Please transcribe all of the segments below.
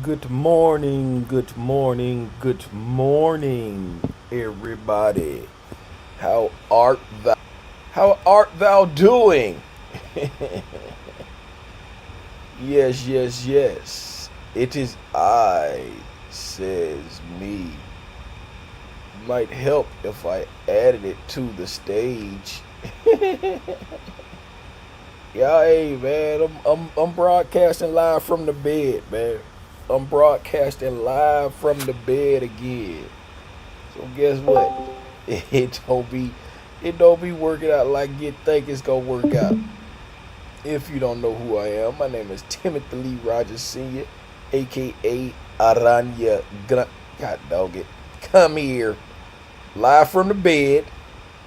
Good morning, good morning, good morning, everybody. How art thou? How art thou doing? Yes, yes, yes. It is I, says me. Might help if I added it to the stage. Yeah, hey man, I'm broadcasting live from the bed, man. I'm broadcasting live from the bed again. So guess what? It don't be it don't be working out like you think it's gonna work out. If you don't know who I am, my name is Timothy Lee Rogers Sr., aka Aranya Grant. God dog it. Come here. Live from the bed,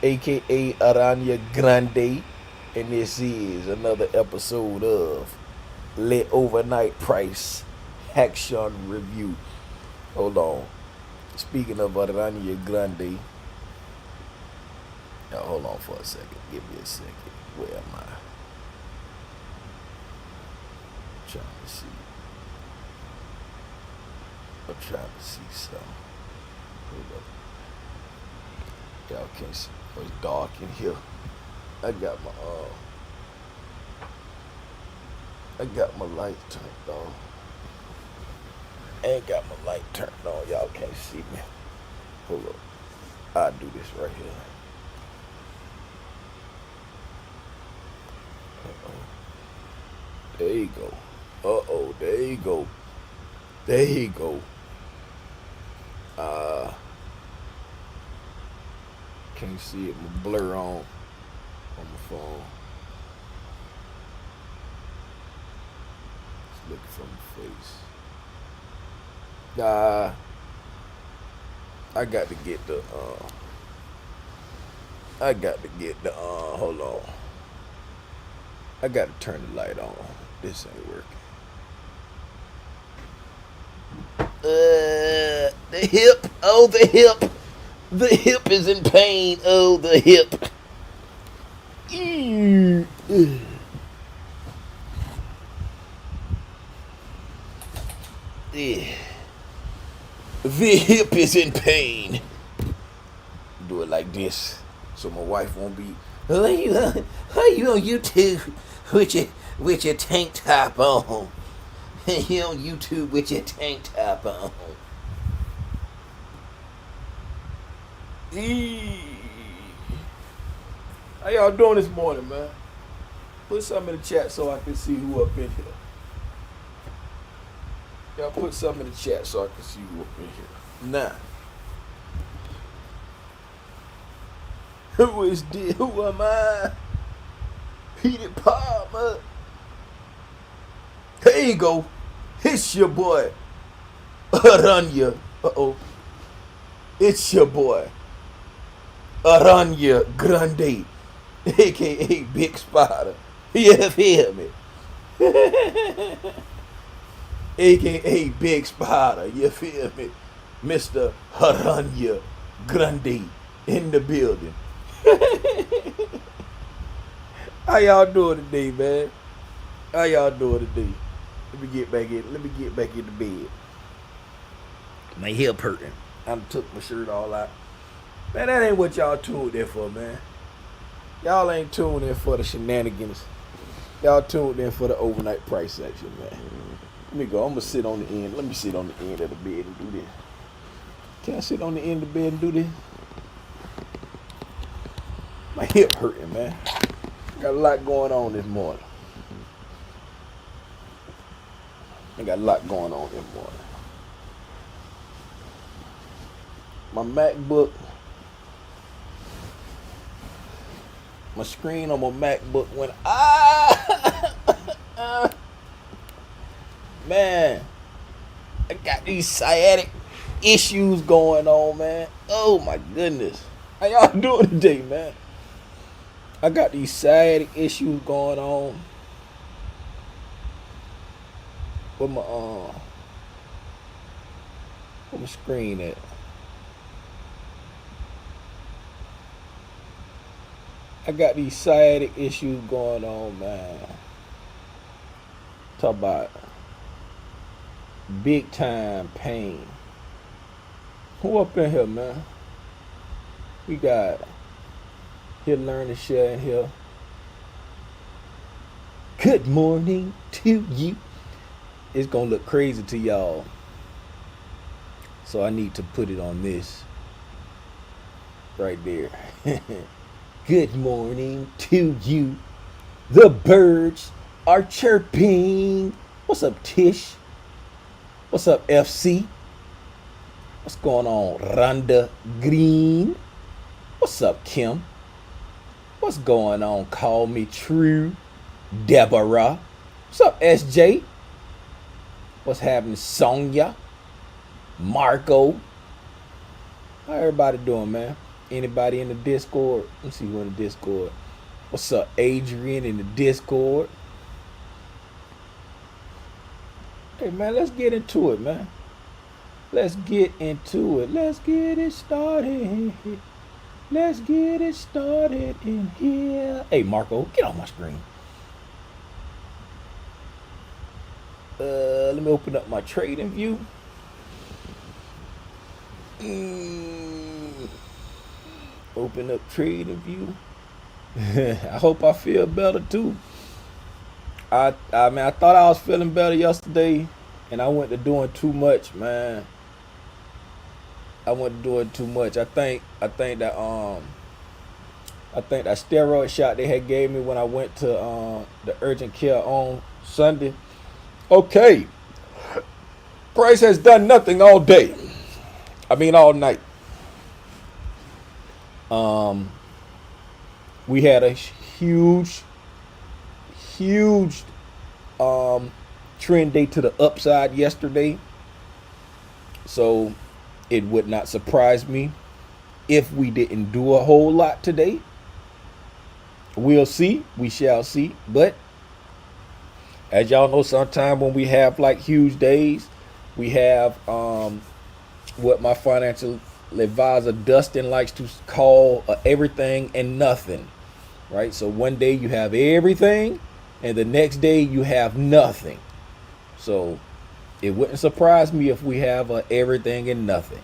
aka Aranya Grande. And this is another episode of Let Overnight Price Action Review. Hold on. Speaking of Aranya Grande, now hold on for a second. Give me a second. Where am I? Trying to see. I'm trying to see something. Hold up. Y'all can't see. It's dark in here. I got my light turned on. I ain't got my light turned on. Y'all can't see me. Hold up. I'll do this right here. Uh-oh. There you go. Uh-oh. There you go. There you go. Can't see it. My blur on my phone. Just looking from the face. I got to get the hold on. I got to turn the light on. This ain't working. The hip. Oh, the hip. The hip is in pain. Oh, the hip. The hip is in pain. Do it like this, so my wife won't be. How you on YouTube with your tank top on? You on YouTube with your tank top on? How y'all doing this morning, man? Put something in the chat so I can see who up in here. Y'all put something in the chat so I can see who up in here. Nah. Who is this? Who am I? Peter Palmer. There you go. It's your boy. Aranya. Uh-oh. It's your boy. Aranya Grande. A.K.A. Big Spider. You feel me? A.K.A. Big Spider. You feel me? Mr. Aranya Grande in the building. How y'all doing today, man? How y'all doing today? Let me get back in the bed. My hip hurting. I took my shirt all out. Man, that ain't what y'all tuned in for, man. Y'all ain't tuned in for the shenanigans. Y'all tuned in for the overnight price section, man. Let me go. I'm gonna sit on the end. Let me sit on the end of the bed and do this. Can I sit on the end of the bed and do this? My hip hurting, man. Got a lot going on this morning. I got a lot going on this morning. My MacBook, my screen on my MacBook went, man, I got these sciatic issues going on, man. Oh my goodness. How y'all doing today, man? I got these sciatic issues going on with my screen at. I got these sciatic issues going on, man. Talk about Big time pain. Who up in here, man? We got here, learn to share in here. Good morning to you. It's gonna look crazy to y'all, so I need to put it on this right there. Good morning to you. The birds are chirping. What's up, Tish? What's up, FC? What's going on, Rhonda Green? What's up, Kim? What's going on, Call Me True? Deborah. What's up, SJ? What's happening, Sonia? Marco? How everybody doing, man? Anybody in the Discord? Let's see who in the Discord. What's up, Adrian in the Discord? Hey, man, let's get into it, man. Let's get into it. Let's get it started. Let's get it started in here. Hey, Marco, get off my screen. Let me open up my trading view. Open up trading view. I hope I feel better too. I mean, I thought I was feeling better yesterday, and I went to doing too much, man. I think that steroid shot they had gave me when I went to the urgent care on Sunday. Okay, Price has done nothing all day. I mean, all night. We had a huge trend day to the upside yesterday, so it would not surprise me if we didn't do a whole lot today. We'll see. We shall see. But as y'all know, sometime when we have like huge days, we have what my financial advisor Dustin likes to call everything and nothing, right? So one day you have everything, and the next day you have nothing. So it wouldn't surprise me if we have everything and nothing,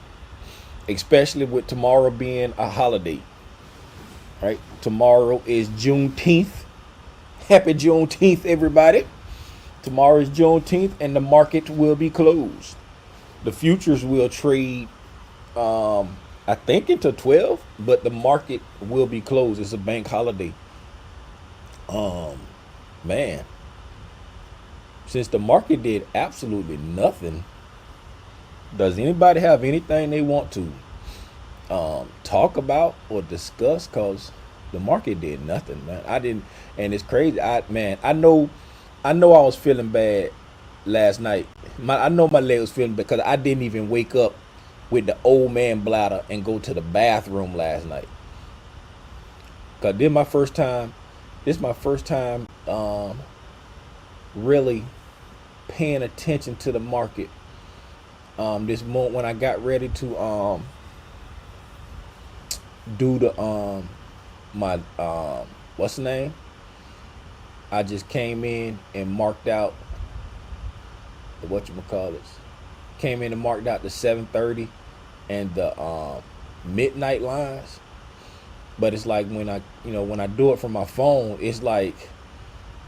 especially with tomorrow being a holiday, right? Tomorrow is Juneteenth. Happy Juneteenth, everybody. Tomorrow is Juneteenth, and the market will be closed. The futures will trade, I think, until 12, but the market will be closed. It's a bank holiday. Man, since the market did absolutely nothing, does anybody have anything they want to talk about or discuss? Cause the market did nothing, man. I didn't, and it's crazy. I know I was feeling bad last night. I know my leg was feeling bad because I didn't even wake up with the old man bladder and go to the bathroom last night. Cause this is my first time really paying attention to the market. This month when I got ready to do the my what's the name? I just came in and marked out the Came in and marked out the 7:30 and the midnight lines. But it's like when I do it from my phone, it's like,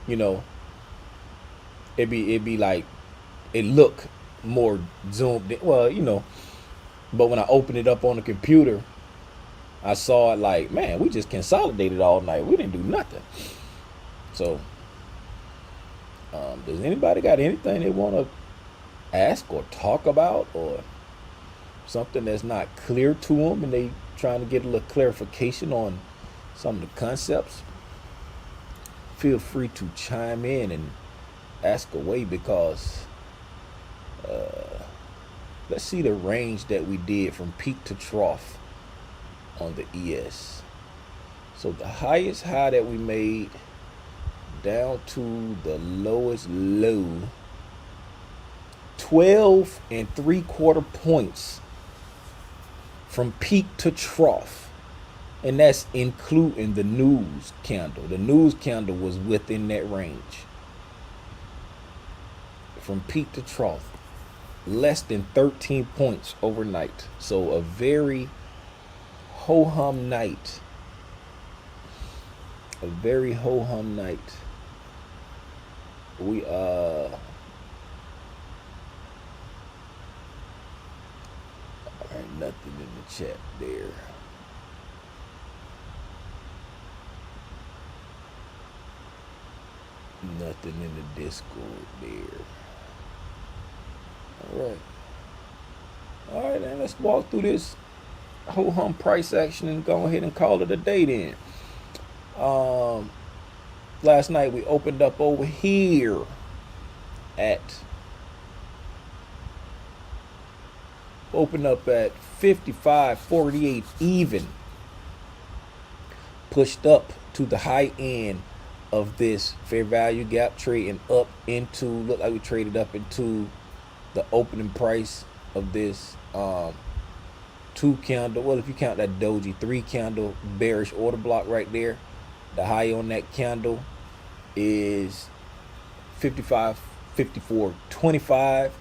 it'd be like it look more zoomed in. Well, but when I opened it up on the computer, I saw it like, man, we just consolidated all night. We didn't do nothing. So, does anybody got anything they want to ask or talk about, or something that's not clear to them and they trying to get a little clarification on some of the concepts? Feel free to chime in and ask away, because let's see the range that we did from peak to trough on the ES. So the highest high that we made down to the lowest low, 12 3/4 points from peak to trough, and that's including the news candle. The news candle was within that range from peak to trough. less than 13 points overnight. So a very ho-hum night. A very ho-hum night. We alright, nothing in the chat there. Nothing in the Discord there. Alright, then let's walk through this ho-hum price action and go ahead and call it a day then. Last night we opened up over here at 55.48 even. Pushed up to the high end of this fair value gap, trading up into, look like we traded up into the opening price of this 2 candle, well, if you count that doji 3 candle bearish order block right there. The high on that candle is 55.54.25,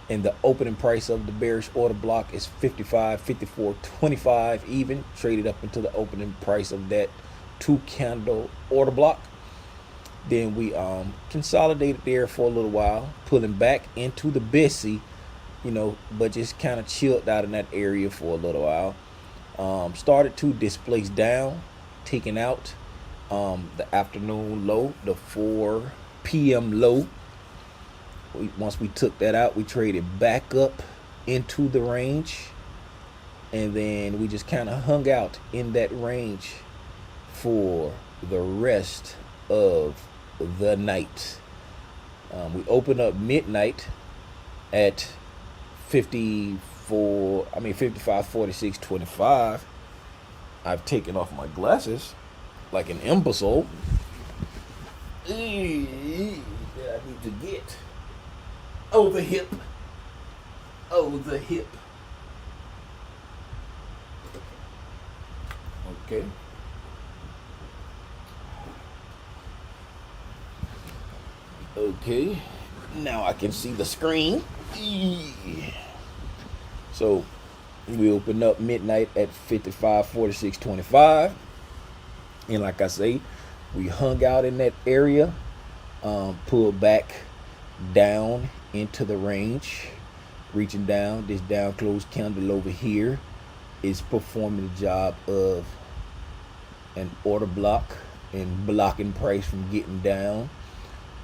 and the opening price of the bearish order block is 55.54.25 even, traded up into the opening price of that 2 candle order block. Then we consolidated there for a little while, pulling back into the BSC, but just kind of chilled out in that area for a little while. Started to displace down, taking out the afternoon low, the 4 p.m. low. Once we took that out, we traded back up into the range, and then we just kind of hung out in that range for the rest of the night. We opened up midnight at 55.46.25. I've taken off my glasses like an imbecile. I need to get over hip. Okay. Okay. Now I can see the screen. So we opened up midnight at 55.46.25. And like I say, we hung out in that area, pulled back down into the range, reaching down. This down closed candle over here is performing the job of an order block and blocking price from getting down.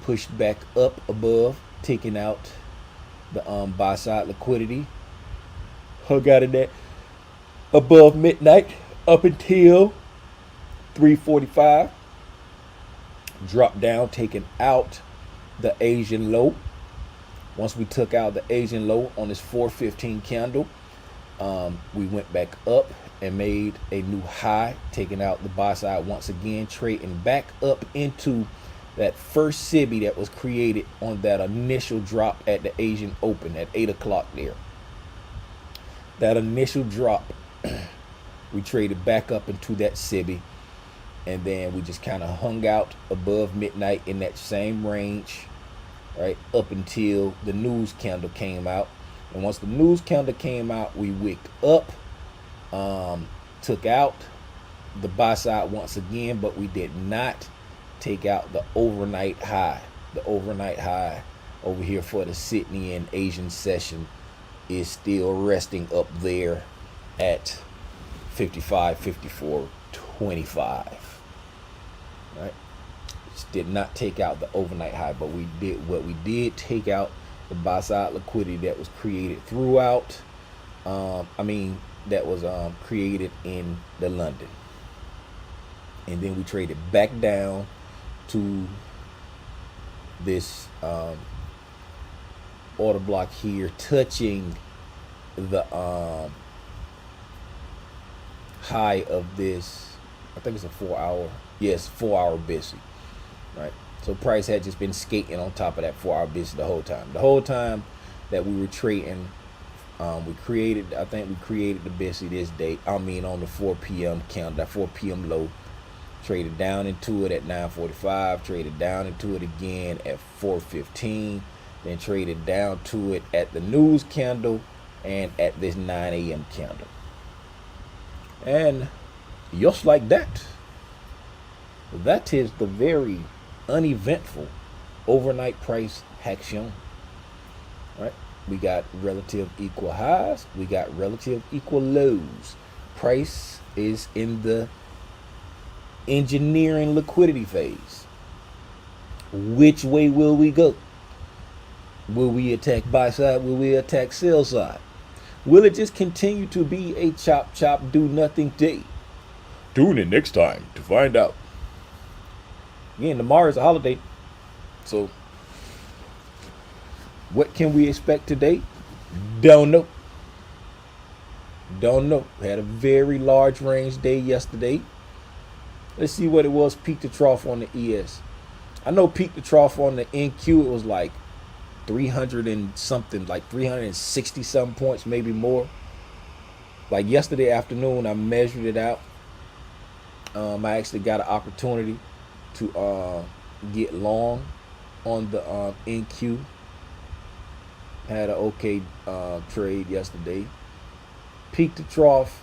Pushed back up above, taking out the buy side liquidity. Hung out in that above midnight up until 3:45. Dropped down, taking out the Asian low. Once we took out the Asian low on this 4:15 candle, we went back up and made a new high, taking out the buy side once again, trading back up into that first SIBI that was created on that initial drop at the Asian Open at 8 o'clock there. That initial drop, we traded back up into that SIBI, and then we just kind of hung out above midnight in that same range, right, up until the news candle came out. And once the news candle came out, we wicked up, took out the buy side once again, but we did not take out the overnight high. The overnight high over here for the Sydney and Asian session is still resting up there at 55.54.25. Right? Just did not take out the overnight high, but we did take out the buy side liquidity that was created throughout. That was created in the London, and then we traded back down to this order block here, touching the high of this. I think it's a 4-hour. Yes, 4-hour BSC. Right. So price had just been skating on top of that 4-hour BSC the whole time. The whole time that we were trading, we created the BSC this day. On the 4 p.m. count, that 4 p.m. low. Traded down into it at 9:45. Traded down into it again at 4:15. then traded down to it at the news candle and at this 9 a.m. candle. And just like that, that is the very uneventful overnight price action. Right? We got relative equal highs, we got relative equal lows. Price is in the engineering liquidity phase. Which way will we go? Will we attack buy side? Will we attack sell side? Will it just continue to be a chop chop do nothing day? Tune in next time to find out. Again, tomorrow is a holiday, so what can we expect today? Don't know. Don't know. Had a very large range day yesterday. Let's see what it was peak to trough on the ES. I know peak to trough on the NQ, it was like 300 and something, like 360 something points, maybe more. Like yesterday afternoon, I measured it out. I actually got an opportunity to get long on the NQ. Had an okay trade yesterday. Peak to trough,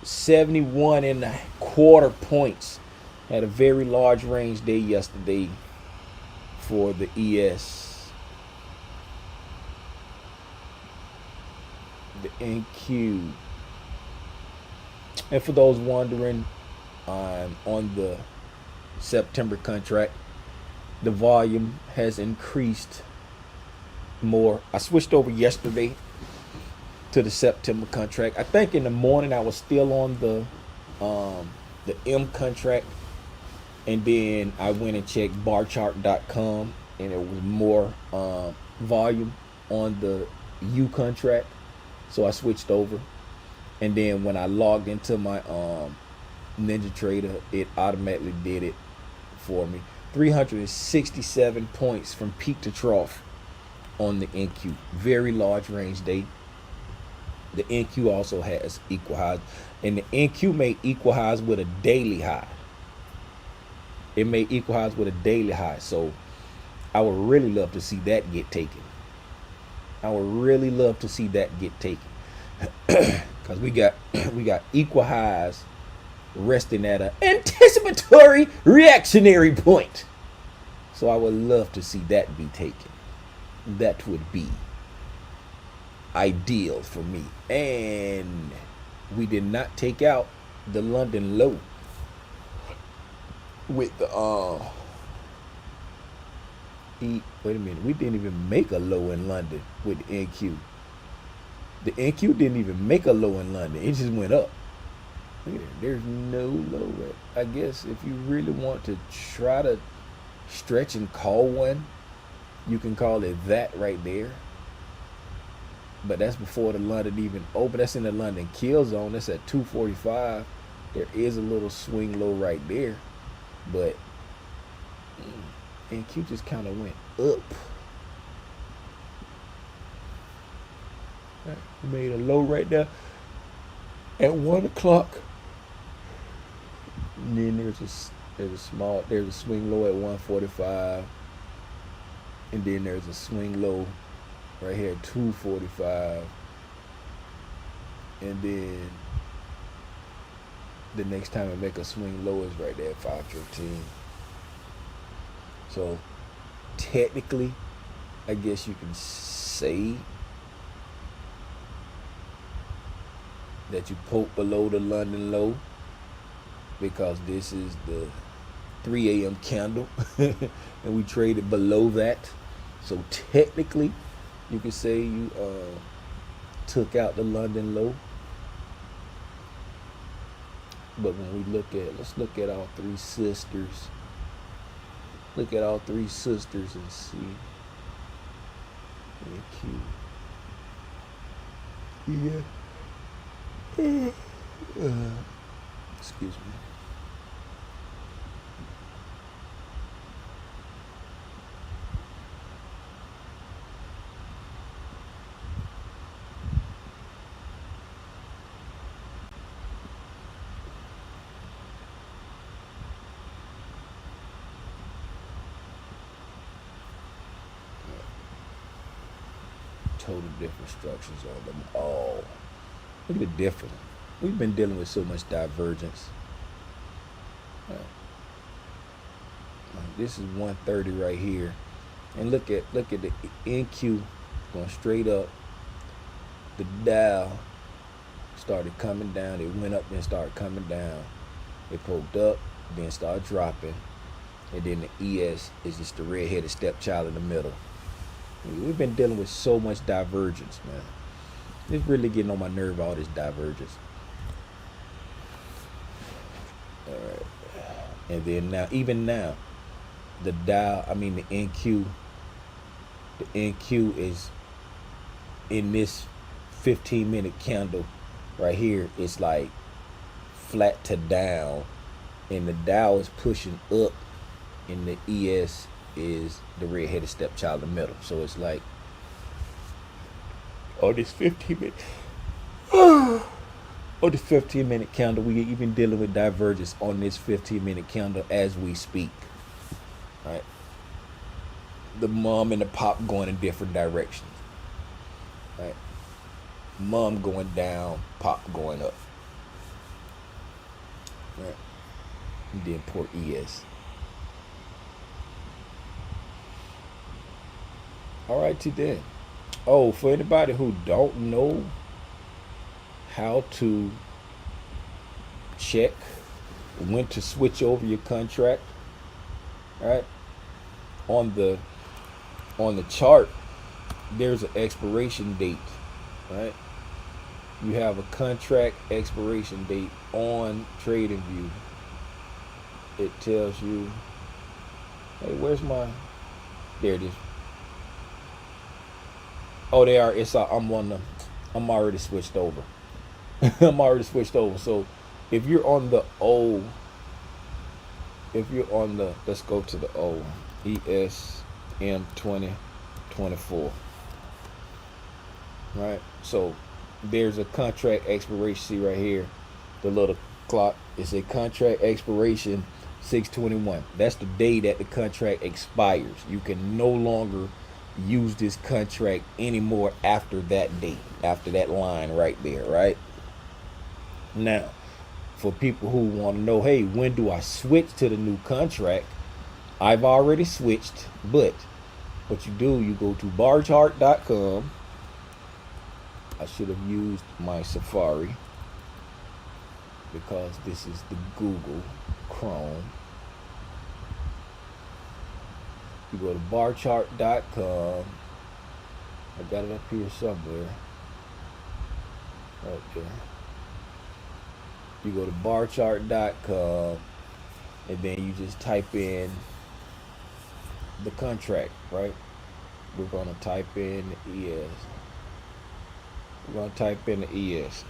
71.25 points. Had a very large range day yesterday for the ES. The NQ. And for those wondering, on the September contract, the volume has increased more. I switched over yesterday to the September contract. I think in the morning I was still on the M contract, and then I went and checked barchart.com, and it was more volume on the U contract, so I switched over. And then when I logged into my Ninja Trader, it automatically did it for me. 367 points from peak to trough on the NQ. Very large range day. The NQ also has equal highs, and the NQ made equal highs with a daily high. It made equal highs with a daily high, so I would really love to see that get taken. I would really love to see that get taken, because we got equal highs resting at an anticipatory reactionary point. So I would love to see that be taken. That would be ideal for me. And we did not take out the London low with the wait a minute, we didn't even make a low in London with the NQ. The NQ didn't even make a low in London. It just went up. Look at that. There's no low. I guess if you really want to try to stretch and call one, you can call it that right there. But that's before the London even opened. That's in the London kill zone. That's at 245. There is a little swing low right there, but NQ just kind of went up. We made a low right there at 1 o'clock. And then there's a swing low at 145, and then there's a swing low right here at 245, and then the next time I make a swing low is right there at 515. So technically, I guess you can say that you poke below the London low, because this is the 3 a.m. candle and we traded below that. So technically, you could say you took out the London low. But when we let's look at all three sisters. Look at all three sisters and see. Yeah. Excuse me. total different structures on them all. Look at the difference. We've been dealing with so much divergence. This is 130 right here, and look at the NQ going straight up. The Dow started coming down. It went up, then started coming down. It poked up, then started dropping, and then the ES is just the red-headed stepchild in the middle. We've been dealing with so much divergence, man. It's really getting on my nerve, all this divergence. All right, and then now, even now, the Dow, the NQ is in this 15-minute candle right here. It's like flat to down, and the Dow is pushing up, and the ES is the red-headed stepchild in the middle. So it's like, oh, this 15-minute the 15-minute candle, we even dealing with divergence on this 15-minute candle as we speak. Right, the mom and the pop going in different directions. Right, mom going down, pop going up. Right, and then poor ES. All right, then. Oh, for anybody who don't know how to check when to switch over your contract, right? On the chart, there's an expiration date, right? You have a contract expiration date on TradingView. It tells you, hey, where's my? There it is. Oh, they are. It's I'm already switched over. I'm already switched over. So if you're on the O, let's go to the O, ESM 2024. Right? So there's a contract expiration. See right here, the little clock. It's a contract expiration 6/21. That's the day that the contract expires. You can no longer use this contract anymore after that date, after that line right there, right? Now, for people who want to know, hey, when do I switch to the new contract? I've already switched, but what you do, you go to barchart.com. I should have used my Safari because this is the Google Chrome. You go to barchart.com. I got it up here somewhere. Right there. You go to barchart.com, and then you just type in the contract, right? We're going to type in the ES. We're going to type in the ES,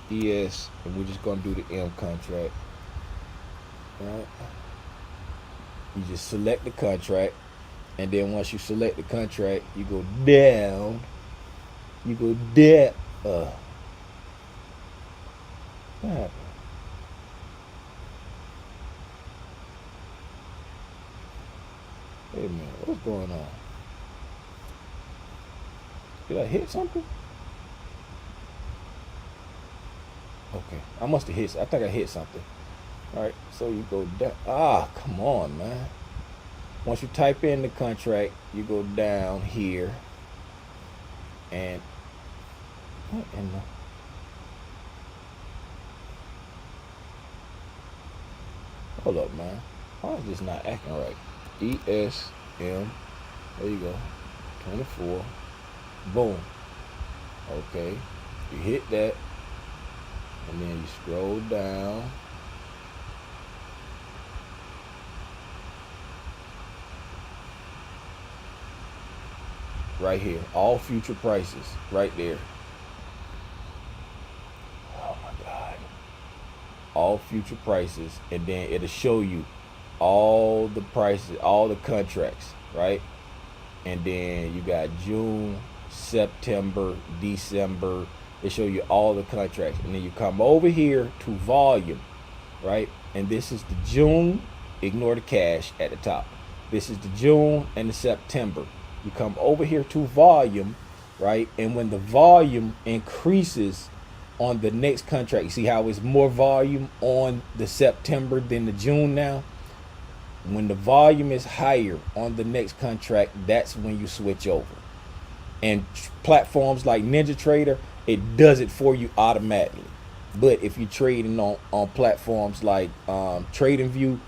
and we're just going to do the M contract. Right? You just select the contract, and then once you select the contract, you go down. You go down. What happened? Wait a minute, what's going on? Did I hit something? Okay, I must have hit. I think I hit something. All right, so you go down. Ah, come on, man. Once you type in the contract, you go down here, and what in the? Hold up, man. Why is this not acting right? ESM. There you go. 24. Boom. Okay. You hit that, and then you scroll down. Right here, all future prices, right there. Oh my God. All future prices, and then it'll show you all the prices, all the contracts, right? And then you got June, September, December. They show you all the contracts, and then you come over here to volume, right? And this is the June. Ignore the cash at the top. This is the June and the September. You come over here to volume, right? And when the volume increases on the next contract, you see how it's more volume on the September than the June now? When the volume is higher on the next contract, that's when you switch over. And platforms like NinjaTrader, it does it for you automatically. But if you're trading on platforms like TradingView, you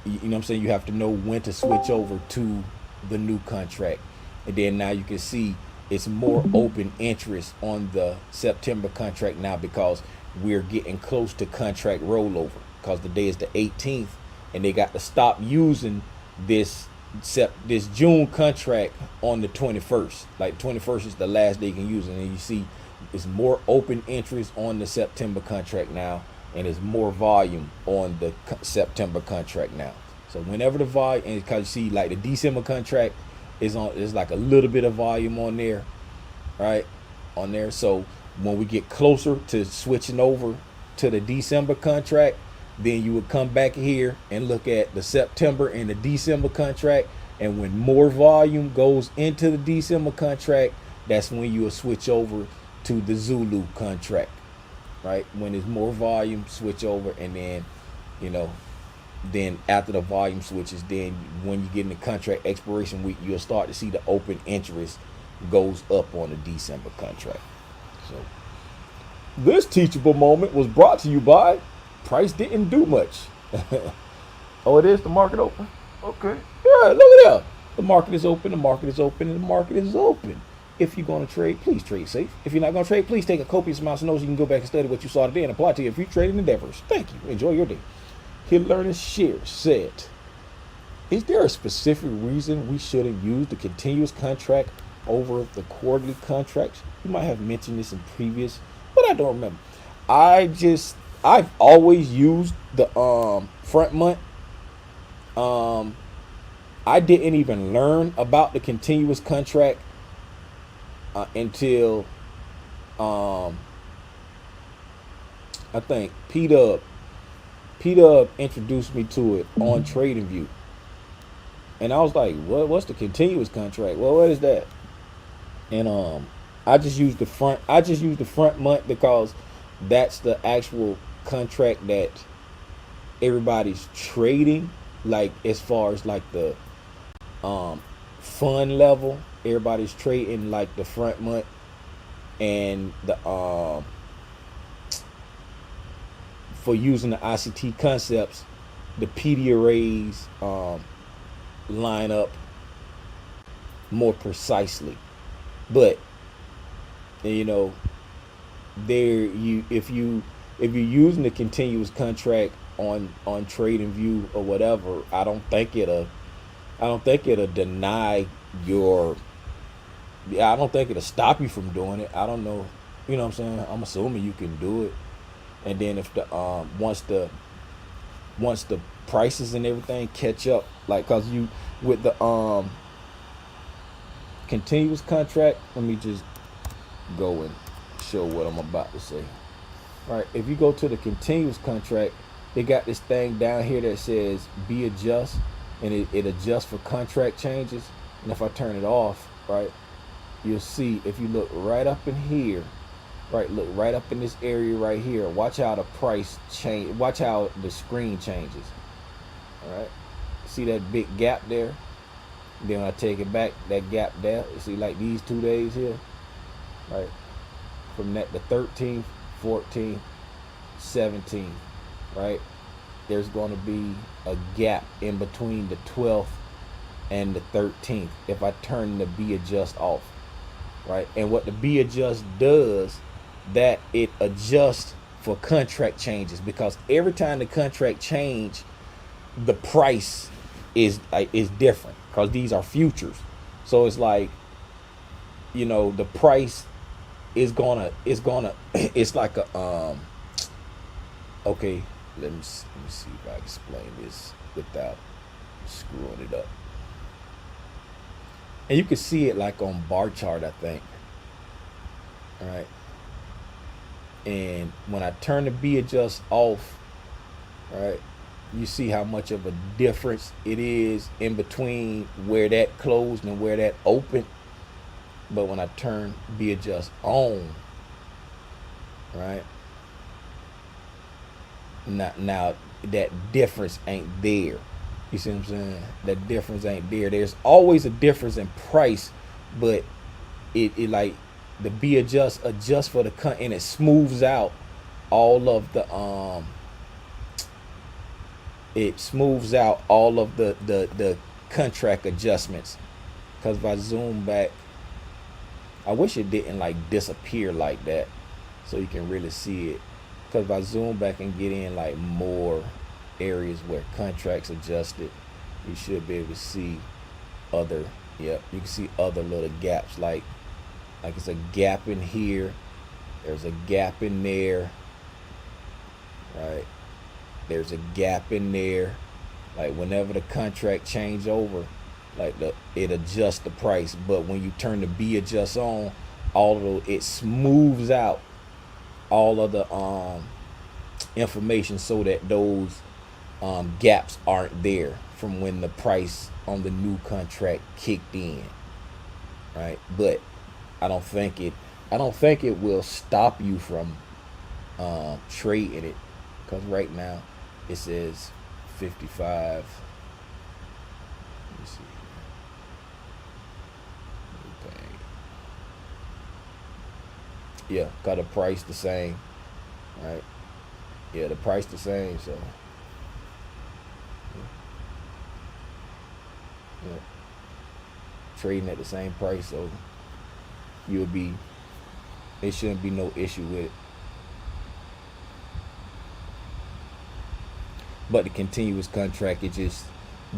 know what I'm saying, you have to know when to switch over to the new contract. And then now you can see it's more open interest on the September contract now, because we're getting close to contract rollover, because the day is the 18th and they got to stop using this June contract on the 21st. Like 21st is the last day you can use it. And you see it's more open interest on the September contract now, and it's more volume on the September contract now. So whenever the volume, and because you see like the December contract is on, there's like a little bit of volume on there, right? On there. So when we get closer to switching over to the December contract, then you would come back here and look at the September and the December contract. And when more volume goes into the December contract, that's when you will switch over to the Zulu contract, right? When there's more volume, switch over. And then, you know, then after the volume switches, then when you get in the contract expiration week, you'll start to see the open interest goes up on the December contract. So this teachable moment was brought to you by Price Didn't Do Much. Oh, it is the market open? Okay. Yeah, look at that. The market is open, the market is open, and the market is open. If you're going to trade, please trade safe. If you're not going to trade, please take a copious amount of notes so you can go back and study what you saw today and apply to your future trading endeavors. Thank you. Enjoy your day. Here, Learn and Share said, is there a specific reason we shouldn't use the continuous contract over the quarterly contracts? You might have mentioned this in previous, but I don't remember. I've always used the front month. I didn't even learn about the continuous contract until I think PDub introduced me to it on TradingView, and I was like, what's the continuous contract? Well, what is that? And I just used the front month because that's the actual contract that everybody's trading, like as far as like the fun level, everybody's trading like the front month. And the for using the ICT concepts, the PD arrays line up more precisely. But you know, if you're using the continuous contract on TradingView or whatever, I don't think it'll deny your. I don't think it'll stop you from doing it. I don't know. You know what I'm saying? I'm assuming you can do it. And then if the once the prices and everything catch up, like, cause you with the continuous contract, let me just go and show what I'm about to say. All right, if you go to the continuous contract, they got this thing down here that says be adjust, and it adjusts for contract changes. And if I turn it off, right, you'll see, if you look right up in here, right, look right up in this area right here, watch how the price change, watch how the screen changes. All right, see that big gap there? Then when I take it back, that gap there, you see, like these 2 days here, right, from that the 13th, 14th, 17th, right, there's going to be a gap in between the 12th and the 13th if I turn the B adjust off, right? And what the B adjust does, that it adjusts for contract changes, because every time the contract change, the price is different, because these are futures. So it's like, you know, the price is gonna it's like a okay, let me see if I can explain this without screwing it up. And you can see it like on bar chart, I think. All right. And when I turn the B adjust off, right, you see how much of a difference it is in between where that closed and where that opened. But when I turn be adjust on, right? Now that difference ain't there. You see what I'm saying? That difference ain't there. There's always a difference in price, but it like the be adjust for the and it smooths out all of the the contract adjustments. Because if I zoom back, I wish it didn't like disappear like that so you can really see it. Because if I zoom back and get in like more areas where contracts adjusted, you should be able to see other, yep, you can see other little gaps, like it's a gap in here, there's a gap in there, right? There's a gap in there. Like whenever the contract change over, like it adjusts the price. But when you turn the B adjust on, it smooths out all of the information so that those gaps aren't there from when the price on the new contract kicked in, right? But I don't think it will stop you from trading it, because right now it says 55. Let me see. Okay. Yeah, got the price the same, right? Yeah, the price the same, so yeah. Trading at the same price, so you'll be, it shouldn't be no issue with it. But the continuous contract, it just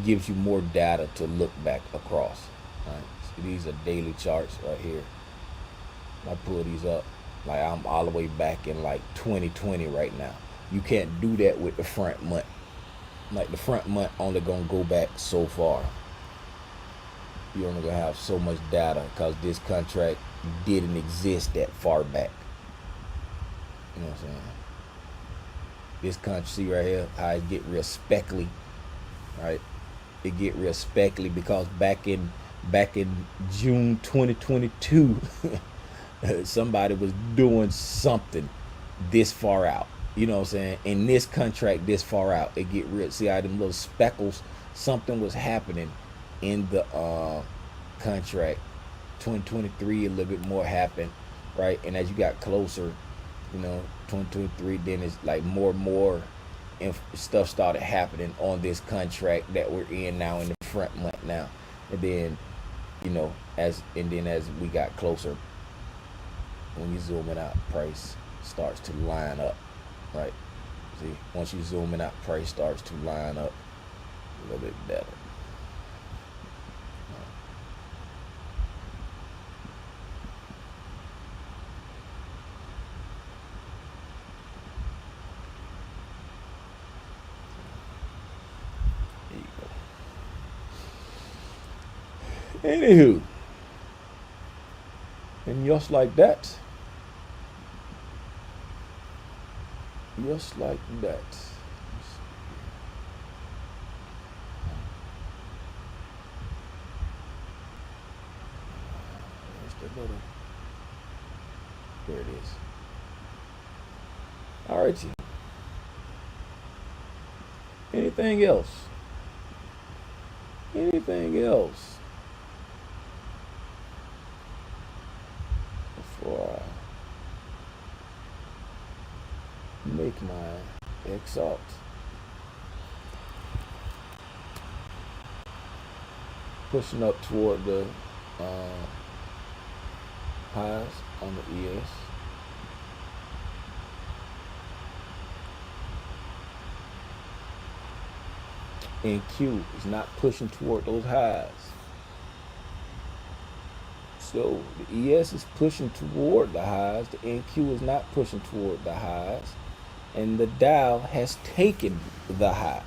gives you more data to look back across. Right? So these are daily charts right here. I pull these up, like I'm all the way back in like 2020 right now. You can't do that with the front month. Like the front month only gonna go back so far. You're only gonna have so much data because this contract didn't exist that far back. You know what I'm saying? This country, see right here, how it get real speckly, right? It get real speckly because back in June 2022, somebody was doing something this far out. You know what I'm saying? In this contract this far out, it get real. See how them little speckles? Something was happening in the contract. 2023, a little bit more happened, right? And as you got closer, 2023, then it's like more and more stuff started happening on this contract that we're in now in the front month now. And then, as we got closer, when you zoom it out, price starts to line up, right? See, once you zoom it out, price starts to line up a little bit better. Anywho, and just like that, there it is. All righty. Anything else? Before I make my exalt. Pushing up toward the highs on the ES. NQ is not pushing toward those highs. So the ES is pushing toward the highs. The NQ is not pushing toward the highs. And the Dow has taken the high.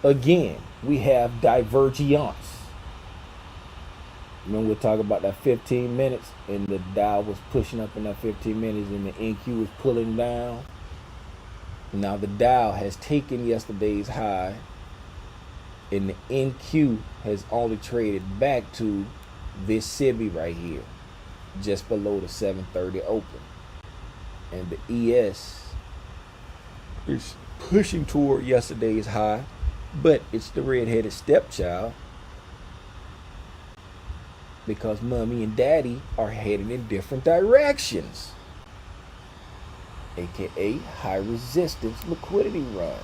Again, we have divergence. Remember we were talking about that 15 minutes and the Dow was pushing up in that 15 minutes and the NQ was pulling down. Now the Dow has taken yesterday's high and the NQ has only traded back to this SIBI right here. just below the 730 open. And the ES is pushing toward yesterday's high, but it's the red-headed stepchild because mommy and daddy are heading in different directions, aka high resistance liquidity runs.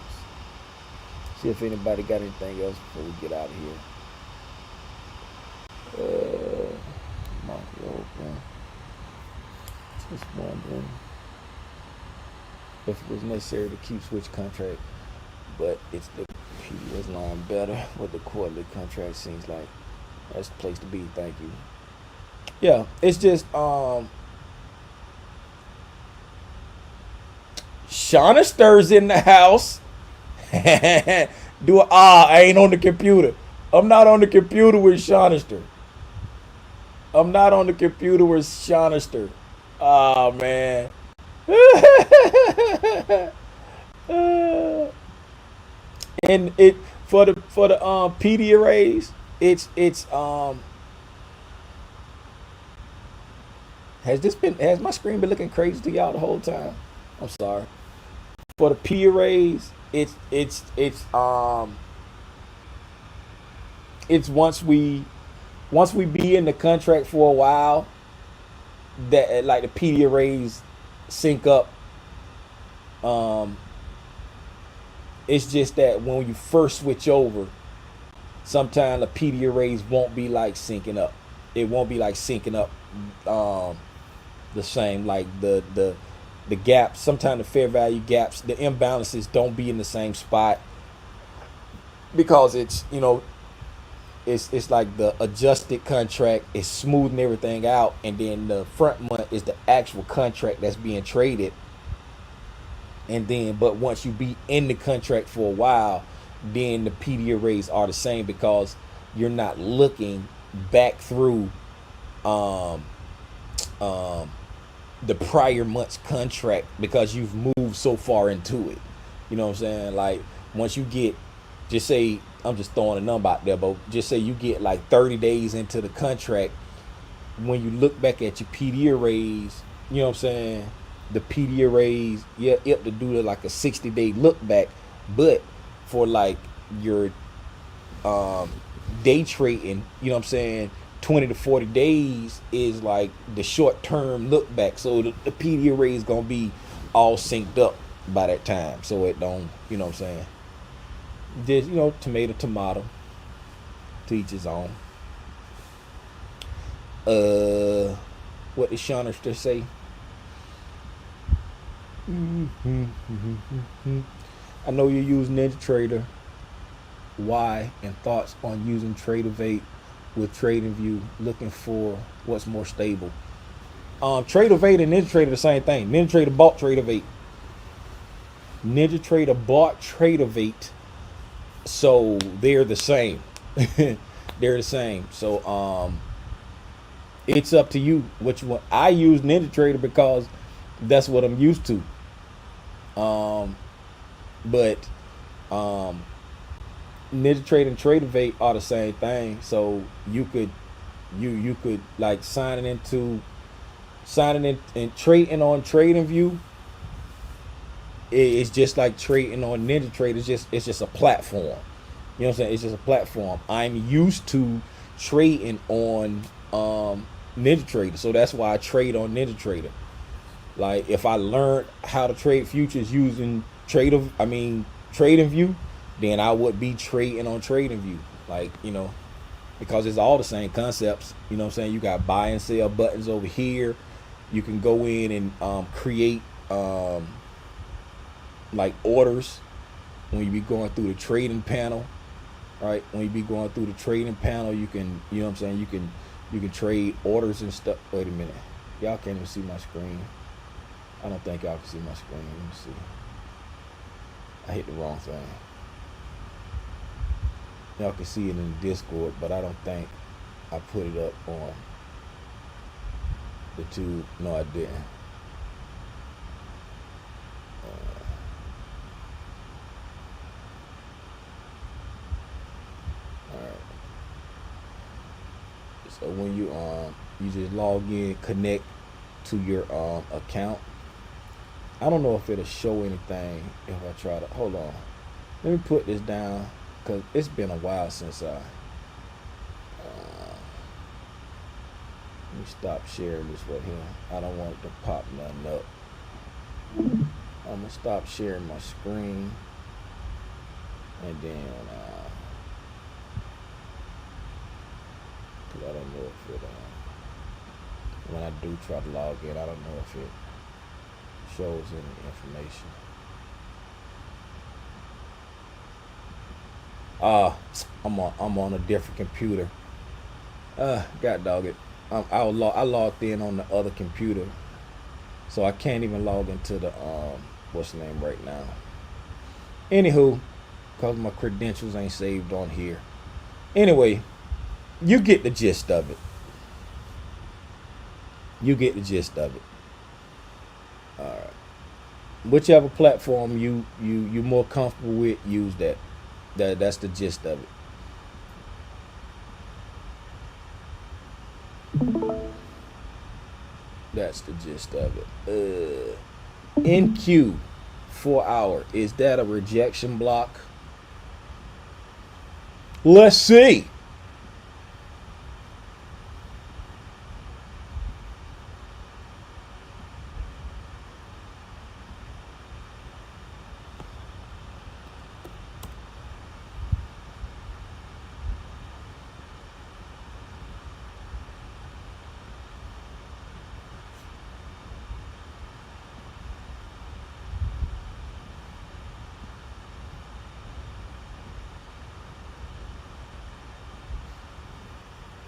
See if anybody got anything else before we get out of here. Market open. Just wondering if it was necessary to keep switch contract, but it's the PDS line better. What the quarterly contract seems like. That's the place to be. Thank you. Yeah, it's just Shonister's in the house. I ain't on the computer. I'm not on the computer with Shonister. I'm not on the computer with Shonister. Oh man. And it for the PD arrays, it's has my screen been looking crazy to y'all the whole time? I'm sorry. For the P arrays, it's once we be in the contract for a while, that like the PD arrays sync up. It's just that when you first switch over, sometimes the PD arrays won't be like syncing up. It won't be like syncing up the same, like the gaps. Sometimes the fair value gaps, the imbalances don't be in the same spot because it's it's like the adjusted contract is smoothing everything out, and then the front month is the actual contract that's being traded. And then, but once you be in the contract for a while, then the PD arrays are the same because you're not looking back through the prior month's contract because you've moved so far into it. You know what I'm saying? Like once you get, just say, I'm just throwing a number out there, but just say you get like 30 days into the contract, when you look back at your PD arrays, you know what I'm saying? The PD arrays, yeah, you have to do like a 60-day look back, but for like your day trading, you know what I'm saying, 20 to 40 days is like the short-term look back. So the PD array is gonna be all synced up by that time, so it don't, you know what I'm saying, just tomato, to each his own. What did Shonister say? I know you use NinjaTrader. Why? And thoughts on using Tradeovate with TradingView, looking for what's more stable. Tradeovate and NinjaTrader the same thing. NinjaTrader bought Tradeovate. NinjaTrader bought Tradeovate, so they're the same. They're the same. So it's up to you what you want. I use NinjaTrader because that's what I'm used to. But NinjaTrader and Tradeovate are the same thing. So you could like signing in and trading on TradingView. It's just like trading on NinjaTrader. It's just a platform. You know what I'm saying? It's just a platform. I'm used to trading on NinjaTrader, so that's why I trade on NinjaTrader. Like if I learned how to trade futures using TradingView, then I would be trading on TradingView. Like, because it's all the same concepts. You know what I'm saying? You got buy and sell buttons over here. You can go in and create like orders when you be going through the trading panel. Right? When you be going through the trading panel, you can, you know what I'm saying, you can trade orders and stuff. Wait a minute. Y'all can't even see my screen. I don't think y'all can see my screen. Let me see. I hit the wrong thing. Y'all can see it in the Discord, but I don't think I put it up on the tube. No, I didn't. Alright. So when you just log in, connect to your account. I don't know if it'll show anything if I try to, hold on. Let me put this down because it's been a while since let me stop sharing this right here. I don't want it to pop nothing up. I'm gonna stop sharing my screen, and then cause I don't know if it when I do try to log in, I don't know if it shows any information. I'm on a different computer. God dog it. I logged in on the other computer, so I can't even log into the what's the name right now. Anywho, cause my credentials ain't saved on here. Anyway, you get the gist of it. You get the gist of it. All right. Whichever platform you're more comfortable with, use that. That's the gist of it. That's the gist of it. In queue 4 hour. Is that a rejection block? Let's see.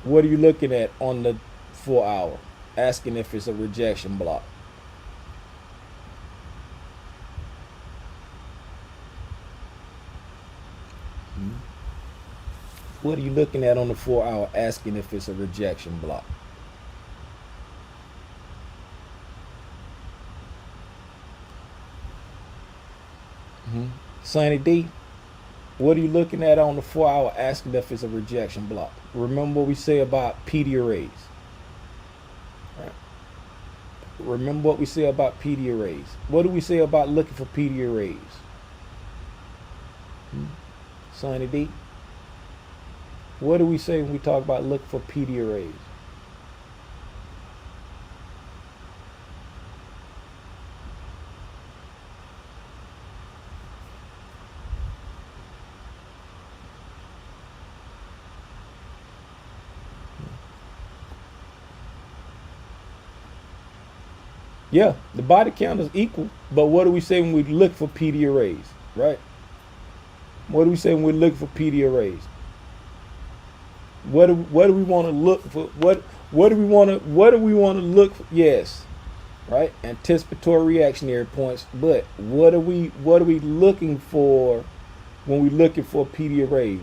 What are you looking at on the 4 hour? Asking if it's a rejection block. What are you looking at on the 4 hour? Asking if it's a rejection block. Sonny D, what are you looking at on the 4 hour? Asking if it's a rejection block. Remember what we say about PD arrays. Right. Remember what we say about PD arrays. What do we say about looking for PD arrays? Sonny D, what do we say when we talk about looking for PD arrays? Yeah, the body count is equal, but what do we say when we look for PD arrays, right? What do we say when we look for PD arrays? What do we want to look for? What do we want to look for? Yes, right? Anticipatory reactionary points. But what are we looking for when we're looking for PD arrays?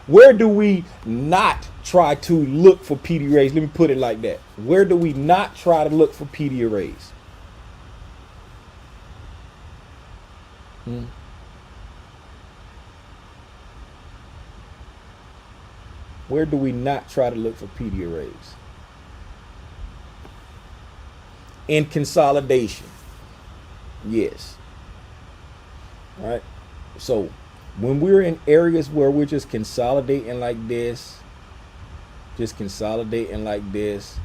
Where do we not try to look for PD arrays? Let me put it like that. Where do we not try to look for PD arrays? Where do we not try to look for PD arrays? In consolidation. Yes. All right. So when we're in areas where we're just consolidating like this, just consolidating like this,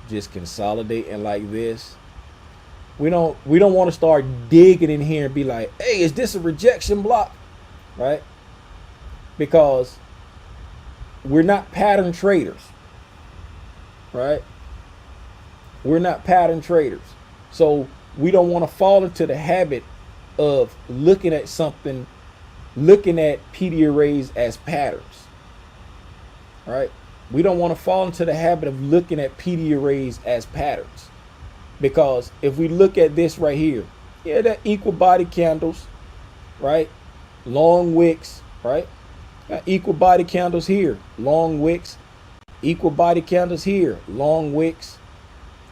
just consolidating like this, we don't want to start digging in here and be like, hey, is this a rejection block? Right? Because we're not pattern traders. Right? We're not pattern traders. So we don't want to fall into the habit of looking at something, looking at PD arrays as patterns. Right? We don't want to fall into the habit of looking at PD arrays as patterns. Because if we look at this right here, yeah, that equal body candles, right? Long wicks, right? Got equal body candles here, long wicks, equal body candles here, long wicks,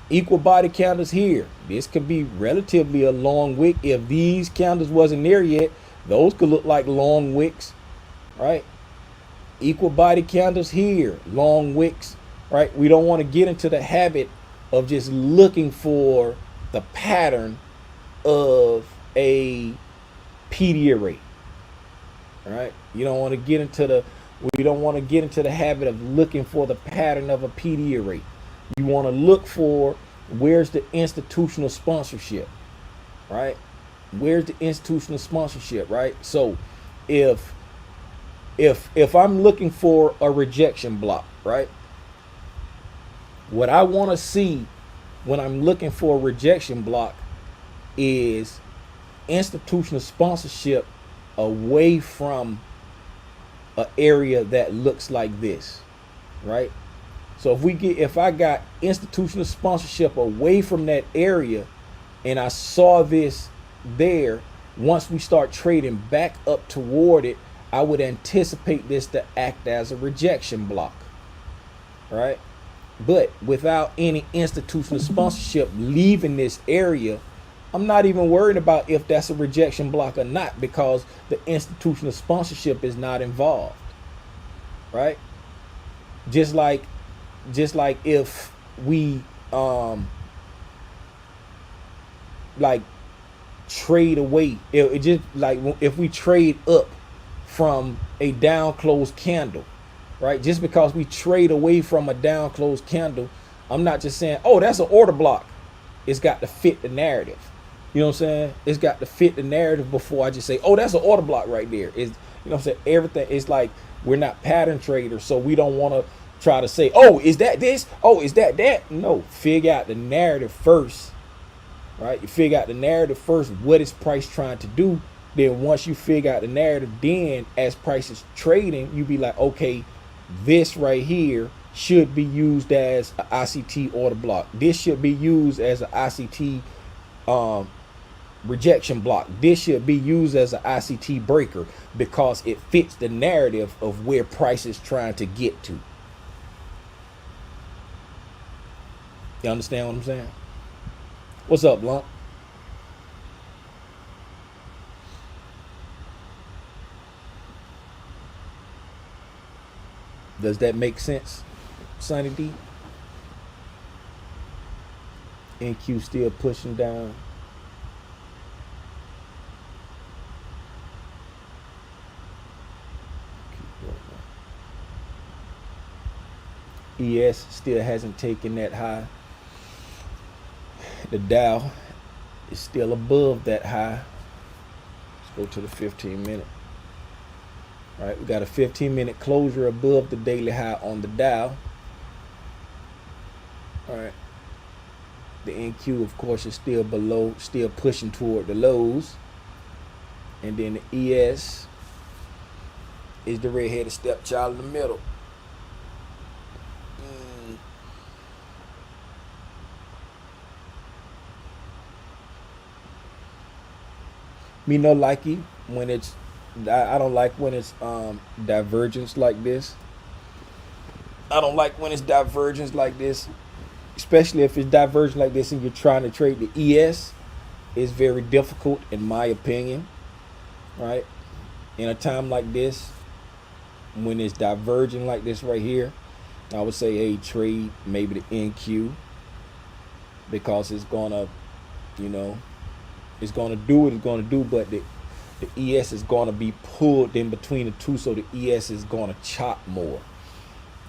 equal body candles here. This could be relatively a long wick. If these candles wasn't there yet, those could look like long wicks, right? Equal body candles here, long wicks, right? We don't want to get into the habit of just looking for the pattern of a PD array, right? You don't want to get into the We don't want to get into the habit of looking for the pattern of a PD array. You want to look for where's the institutional sponsorship, right? Where's the institutional sponsorship, right? So if I'm looking for a rejection block, right? What I want to see when I'm looking for a rejection block is institutional sponsorship away from an area that looks like this, right? So if I got institutional sponsorship away from that area and I saw this there, once we start trading back up toward it, I would anticipate this to act as a rejection block, right? But without any institutional sponsorship leaving this area, I'm not even worried about if that's a rejection block or not, because the institutional sponsorship is not involved, right? Just like if we like trade away, it just like if we trade up from a down closed candle, right? Just because we trade away from a down closed candle, I'm not just saying, oh, that's an order block. It's got to fit the narrative. You know what I'm saying? It's got to fit the narrative before I just say, oh, that's an order block right there. Is, you know what I'm saying? Everything is like, we're not pattern traders, so we don't want to try to say, oh, is that this? Oh, is that that? No, figure out the narrative first, right? You figure out the narrative first. What is price trying to do? Then once you figure out the narrative, then as price is trading, you be like, okay, this right here should be used as an ICT order block. This should be used as an ICT rejection block. This should be used as an ICT breaker because it fits the narrative of where price is trying to get to. You understand what I'm saying? What's up, Lump? Does that make sense, Sonny D? NQ still pushing down. ES still hasn't taken that high. The Dow is still above that high. Let's go to the 15-minute. All right, we got a 15-minute closure above the daily high on the Dow. All right. The NQ, of course, is still below, still pushing toward the lows. And then the ES is the red-headed stepchild in the middle. Me no likey when it's, I don't like when it's divergence like this. I don't like when it's divergence like this, especially if it's divergent like this and you're trying to trade the ES. It's very difficult in my opinion, right? In a time like this, when it's diverging like this right here, I would say, hey, trade maybe the NQ, because it's gonna, you know, it's gonna do what it's gonna do, but the ES is gonna be pulled in between the two, so the ES is gonna chop more. You know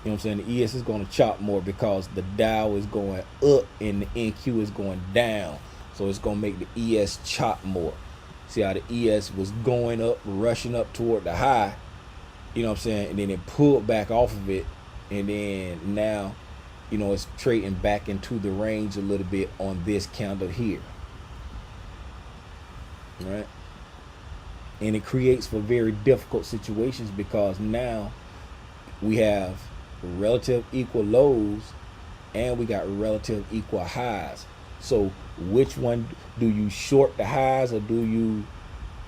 what I'm saying? The ES is gonna chop more because the Dow is going up and the NQ is going down, so it's gonna make the ES chop more. See how the ES was going up, rushing up toward the high, you know what I'm saying, and then it pulled back off of it, and then now, you know, it's trading back into the range a little bit on this candle here, right? And it creates for very difficult situations because now we have relative equal lows and we got relative equal highs. So which one do you short, the highs, or do you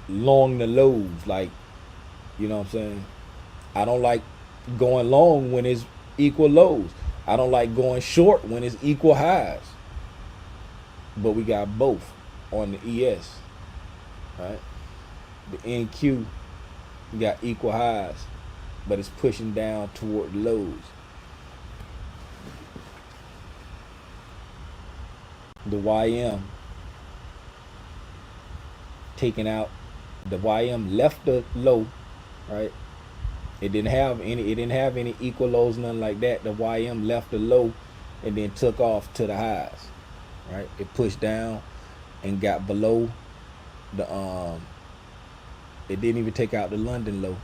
long the lows? Like, you know what I'm saying? I don't like going long when it's equal lows. I don't like going short when it's equal highs. But we got both on the ES, right? The NQ, we got equal highs, but it's pushing down toward the lows. the YM taking out, the YM left the low, right? It didn't have any equal lows, nothing like that. The YM left the low and then took off to the highs, right? It pushed down and got below the it didn't even take out the London low.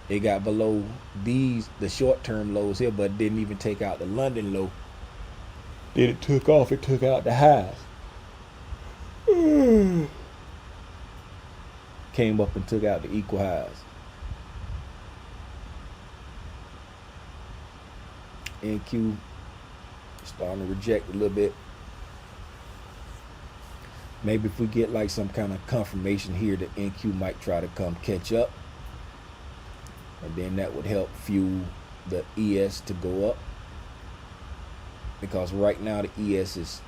It got below the short term lows here, but didn't even take out the London low. Then it took off, it took out the highs. Came up and took out the equal highs. NQ starting to reject a little bit. Maybe if we get like some kind of confirmation here that NQ might try to come catch up, and then that would help fuel the ES to go up, because right now the ES is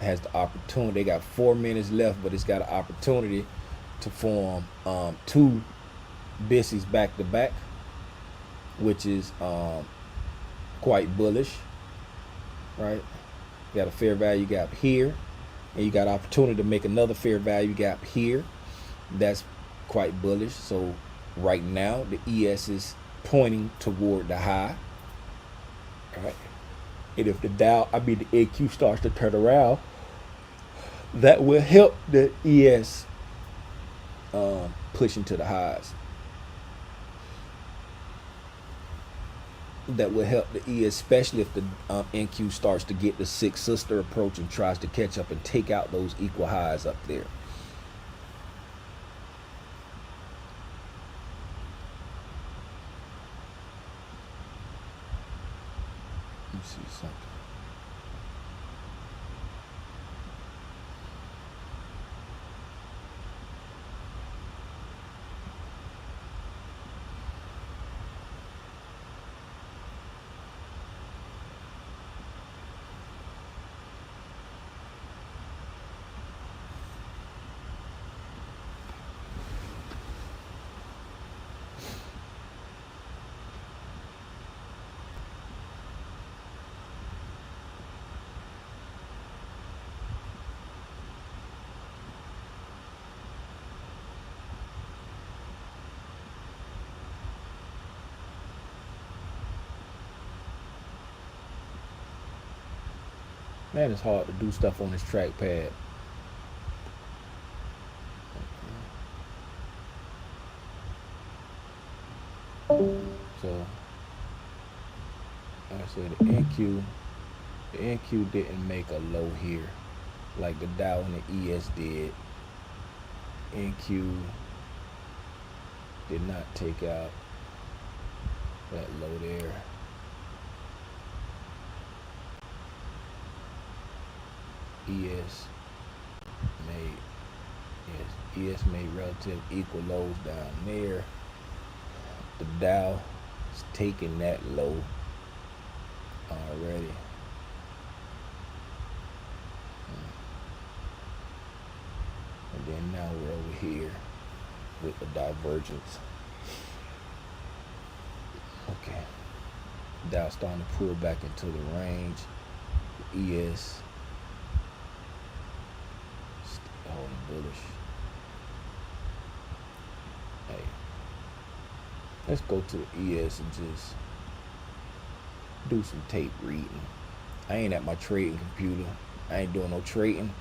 has the opportunity. They got 4 minutes left, but it's got an opportunity to form two BISIs back to back, which is quite bullish, right? You got a fair value gap here, and you got opportunity to make another fair value gap here. That's quite bullish. So right now the ES is pointing toward the high, right? And if the NQ starts to turn around, that will help the ES push into the highs. That will help the ES, especially if the NQ starts to get the six sister approach and tries to catch up and take out those equal highs up there. Let me see something. Man, it's hard to do stuff on this trackpad. So, like I said, the NQ didn't make a low here, like the Dow and the ES did. NQ did not take out that low there. ES made relative equal lows down there. The Dow is taking that low already. And then now we're over here with the divergence. Okay. Dow starting to pull back into the range. The ES holding bullish. Hey, let's go to the ES and just do some tape reading. I ain't at my trading computer. I ain't doing no trading.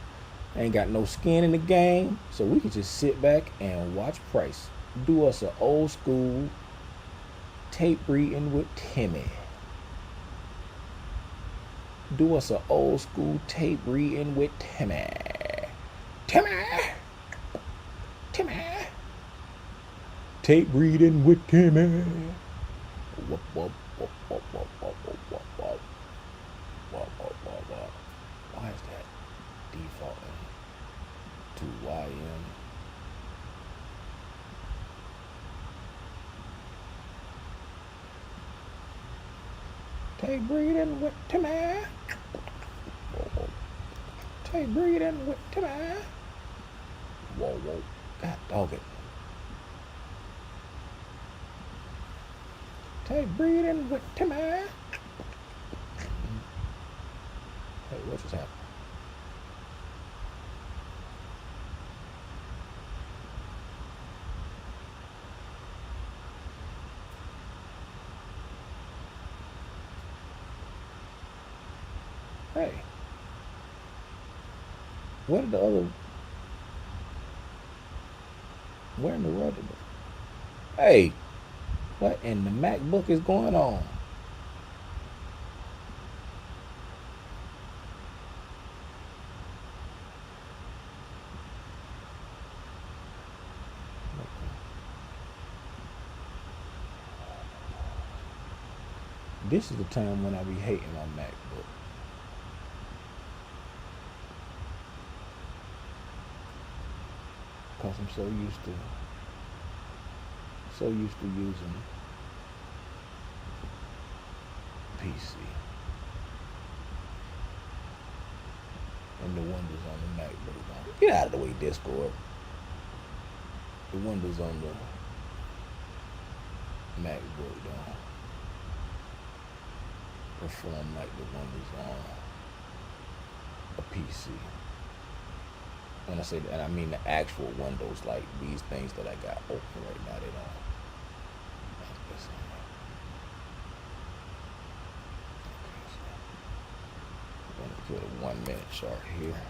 I ain't got no skin in the game, so we can just sit back and watch price. Do us an old school tape reading with Timmy. Do us an old school tape reading with Timmy. Timmy! Timmy! Tape reading with Timmy. Whoop, whoop, whoop, whoop, whoop, whoop, whoop, whoop, whoop. Whoop, whoop, whoop, whoop. Why is that defaulting to YM? Tape reading with Timmy. Tape reading with Timmy. Whoa, whoa. God dog it. Tape reading with Timmy. Hey, what just happened? Hey, what are the other? Where in the world? Hey, what in the MacBook is going on? This is the time when I be hating my MacBook. Because I'm so used to using PC. And the windows on the MacBook. Get out of the way, Discord. The windows on the MacBook don't perform like the windows on a PC. When I say that, I mean the actual windows, like these things that I got open right now, they don't. I'm gonna put a 1 minute chart here.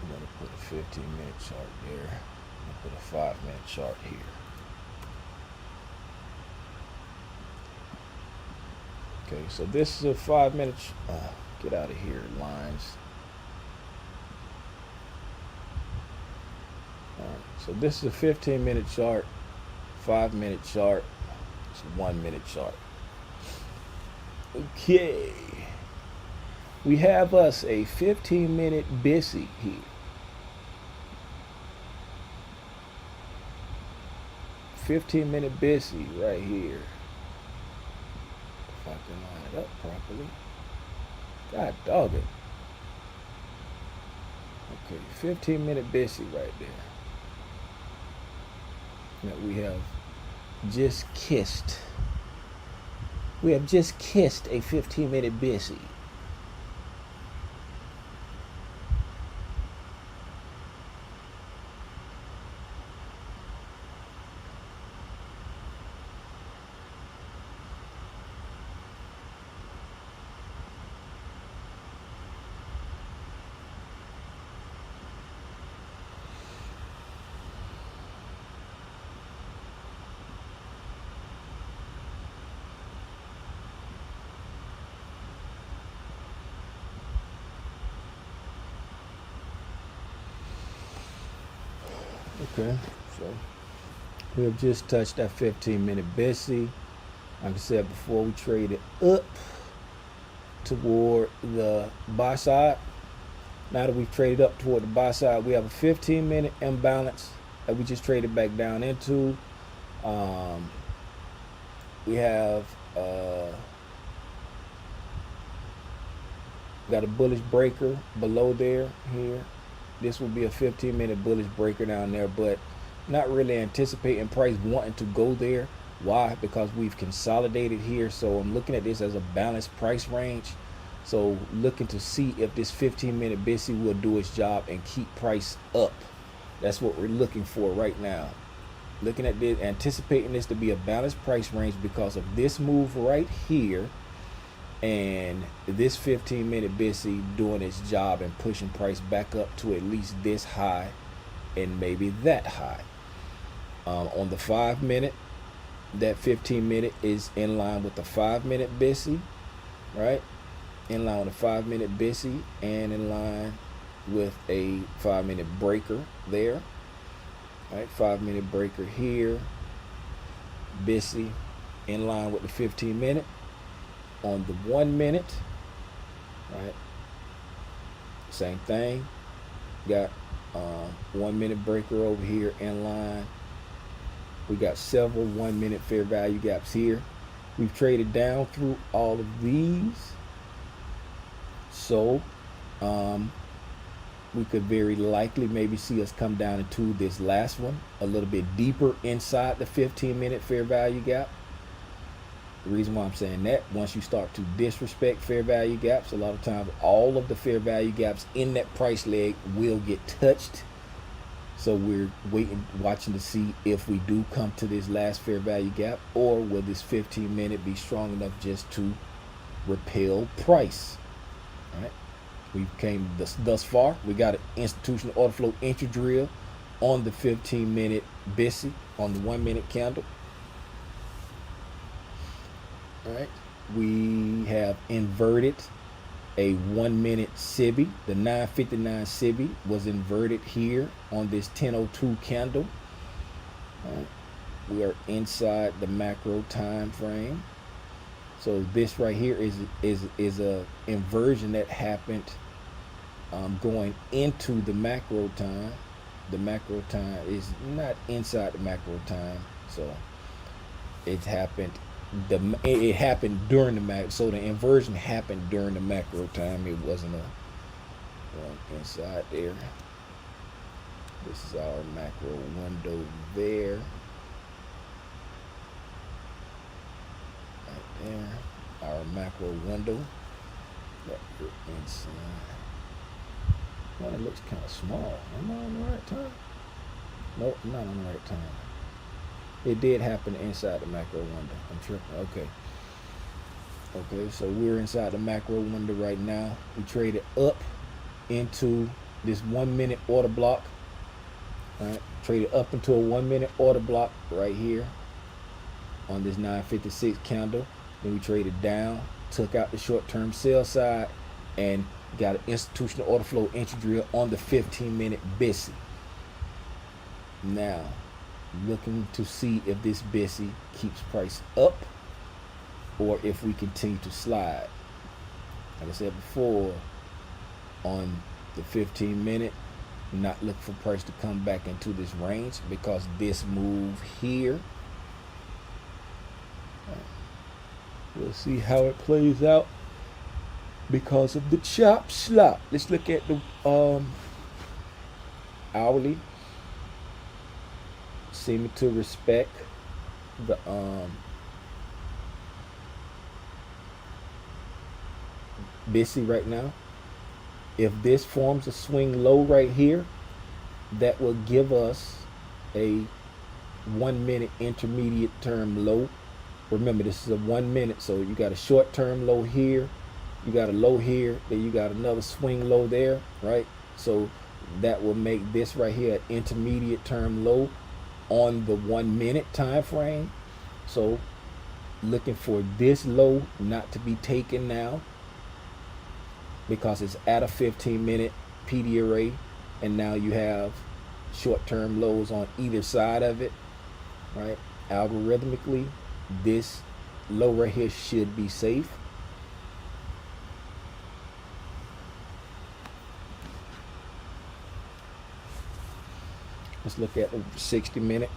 I'm gonna put a 15-minute chart there. I'm gonna put a 5-minute chart here. Okay, so this is a 5-minute. Get out of here, lines. All right, so this is a 15-minute chart, 5-minute chart, it's a 1 minute chart. Okay, we have us a 15-minute busy here. 15-minute busy right here. If I can line it up properly. God dog it. Okay, 15-minute busy right there. That we have just kissed. We have just kissed a 15-minute busy. Okay, so we have just touched that 15-minute busy. Like I said before, we traded up toward the buy side. Now that we've traded up toward the buy side, we have a 15-minute imbalance that we just traded back down into. We have got a bullish breaker below there here. This will be a 15-minute bullish breaker down there, but not really anticipating price wanting to go there. Why? Because we've consolidated here. So I'm looking at this as a balanced price range. So looking to see if this 15-minute busy will do its job and keep price up. That's what we're looking for right now. Looking at this, anticipating this to be a balanced price range because of this move right here. And this 15-minute busy doing its job and pushing price back up to at least this high and maybe that high. On the 5-minute, that 15-minute is in line with the 5-minute busy, right? In line with a 5-minute busy and in line with a 5-minute breaker there, right? 5-minute breaker here, busy in line with the 15-minute. On the 1 minute, right, same thing. Got 1 minute breaker over here in line. We got several 1 minute fair value gaps here. We've traded down through all of these, so we could very likely maybe see us come down into this last one a little bit deeper inside the 15-minute fair value gap. The reason why I'm saying that, once you start to disrespect fair value gaps, a lot of times all of the fair value gaps in that price leg will get touched So we're watching to see if we do come to this last fair value gap, or will this 15-minute be strong enough just to repel price. All right, we came thus far. We got an institutional order flow entry drill on the 15-minute BISI on the 1-minute candle. All right, we have inverted a 1-minute SIBI. The 959 SIBI was inverted here on this 1002 candle. All right, we are inside the macro time frame. So this right here is a inversion that happened going into the macro time. The macro time is not inside the macro time, so it happened. It happened during the macro. So the inversion happened during the macro time. It wasn't a one inside there. This is our macro window there. There, our macro window that we're inside. Well, it looks kind of small. Am I on the right time? Nope, I'm not on the right time. It did happen inside the macro window. I'm tripping. Okay, so we're inside the macro window right now. We traded up into this 1-minute order block. All right, traded up into a 1-minute order block right here on this 956 candle. Then we traded down, took out the short-term sell side, and got an institutional order flow entry drill on the 15-minute BISI. Now, looking to see if this BISI keeps price up or if we continue to slide. Like I said before, on the 15-minute, not looking for price to come back into this range because this move here. We'll see how it plays out because of the chop slop. Let's look at the hourly. Seeming to respect the BISI right now. If this forms a swing low right here, that will give us a 1-minute intermediate term low. Remember, this is a 1 minute, so you got a short-term low here, you got a low here, then you got another swing low there, right? So that will make this right here an intermediate term low on the 1 minute time frame. So looking for this low not to be taken now because it's at a 15-minute PD array, and now you have short-term lows on either side of it, right? Algorithmically, this low right here should be safe. Let's look at the 60-minute.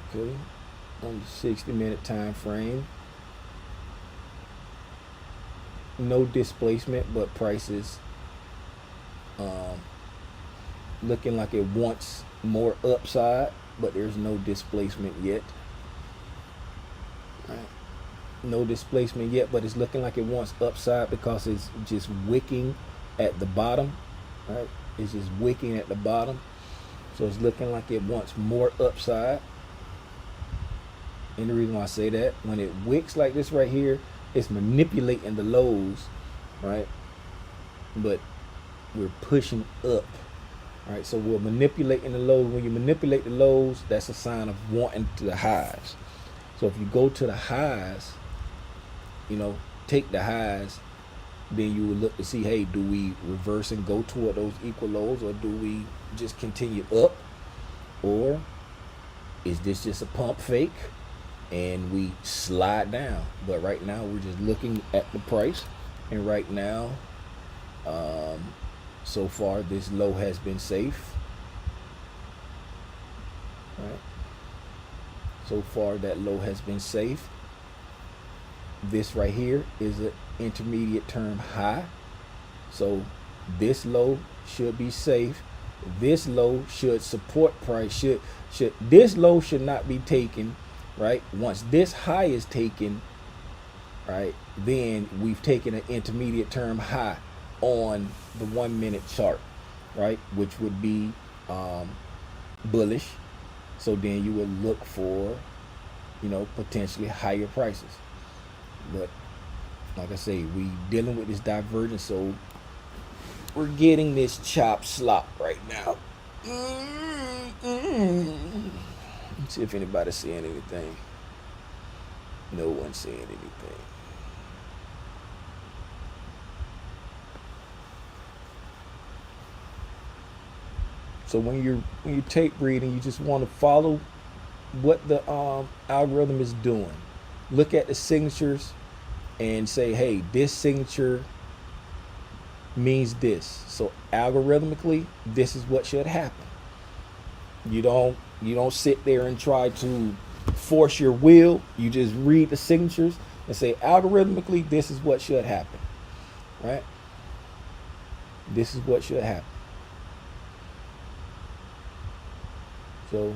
Okay, on the 60-minute time frame, no displacement, but prices looking like it wants more upside, but there's no displacement yet. Right. No displacement yet, but it's looking like it wants upside because it's just wicking at the bottom. Right, it's just wicking at the bottom, so it's looking like it wants more upside. And the reason why I say that, when it wicks like this right here, it's manipulating the lows, right? But we're pushing up. All right, so we're manipulating the lows. When you manipulate the lows, that's a sign of wanting to the highs. So if you go to the highs, you know, take the highs, then you would look to see, hey, do we reverse and go toward those equal lows, or do we just continue up, or is this just a pump fake and we slide down? But right now we're just looking at the price, and right now so far this low has been safe. Right, so far that low has been safe. This right here is an intermediate term high, so this low should be safe. This low should support price. Should this low should not be taken, right? Once this high is taken, right, then we've taken an intermediate term high on the 1 minute chart, right? Which would be bullish. So then you would look for, potentially higher prices. But like I say, we dealing with this divergence, so we're getting this chop slop right now. Let's see if anybody's saying anything. No one's saying anything. So when you tape reading, you just want to follow what the algorithm is doing. Look at the signatures and say, hey, this signature means this. So algorithmically, this is what should happen. You don't sit there and try to force your will. You just read the signatures and say, algorithmically, this is what should happen. Right? This is what should happen. So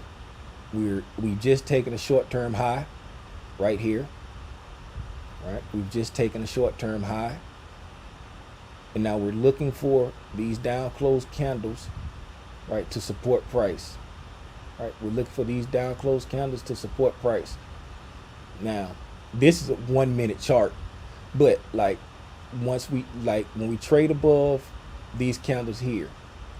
we've just taken a short-term high right here. Right? We've just taken a short-term high. And now we're looking for these down closed candles, right, to support price. Right? We're looking for these down closed candles to support price. Now, this is a 1 minute chart, but like when we trade above these candles here,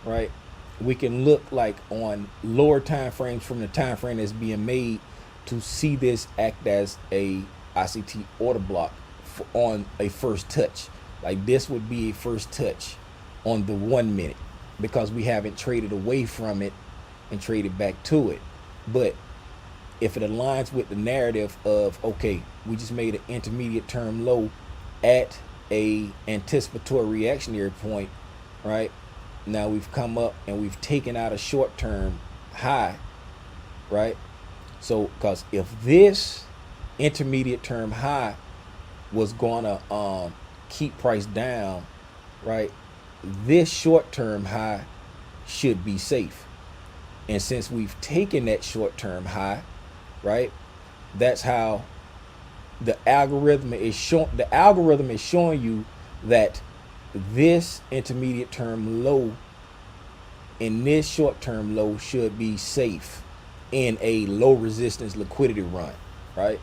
right, we can look like on lower time frames from the time frame that's being made to see this act as a ICT order block on a first touch. Like this would be a first touch on the 1 minute because we haven't traded away from it and traded back to it. But if it aligns with the narrative of, okay, we just made an intermediate term low at a anticipatory reactionary point, right? Now we've come up and we've taken out a short-term high, right? So, because if this intermediate term high was gonna keep price down, right, this short-term high should be safe. And since we've taken that short-term high, right, that's how the algorithm is showing. The algorithm is showing you that this intermediate term low and this short-term low should be safe in a low resistance liquidity run, right?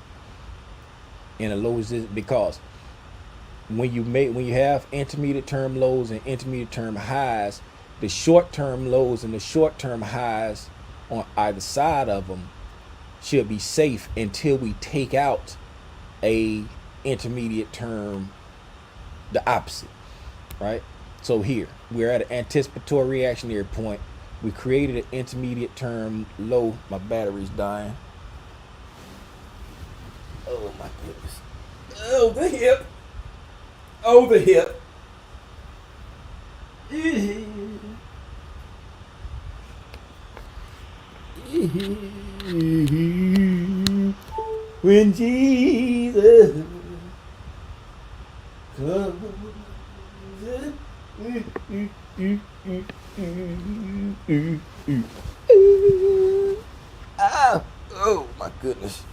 In a low resistance, because when you have intermediate term lows and intermediate term highs, the short-term lows and the short-term highs on either side of them should be safe until we take out a intermediate term, the opposite, right? So here we're at an anticipatory reactionary point. We created an intermediate term low. My battery's dying. Oh my goodness. Oh, the hip. Oh, the hip. When Jesus comes. Ah, oh my goodness.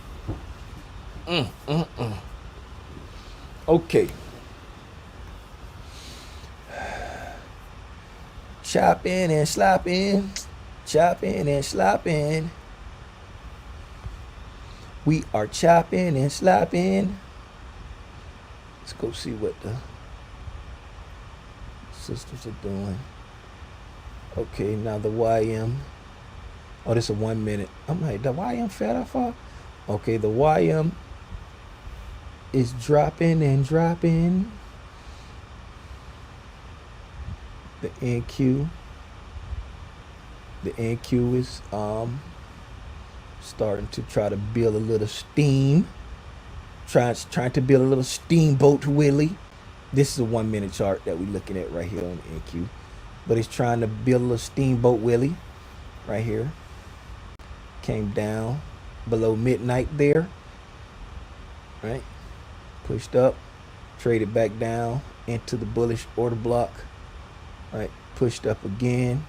Okay. Chopping and slopping, chopping and slopping. We are chopping and slopping. Let's go see what the sisters are doing. Okay, now the YM. Oh, this is a 1 minute. I'm like, the YM fell off. Okay, the YM is dropping and dropping. The NQ is starting to try to build a little steam. Trying to build a little steamboat Willie. This is a 1 minute chart that we're looking at right here on the NQ. But it's trying to build a little steamboat Willie right here. Came down below midnight there. Right? Pushed up, traded back down into the bullish order block. Right? Pushed up again.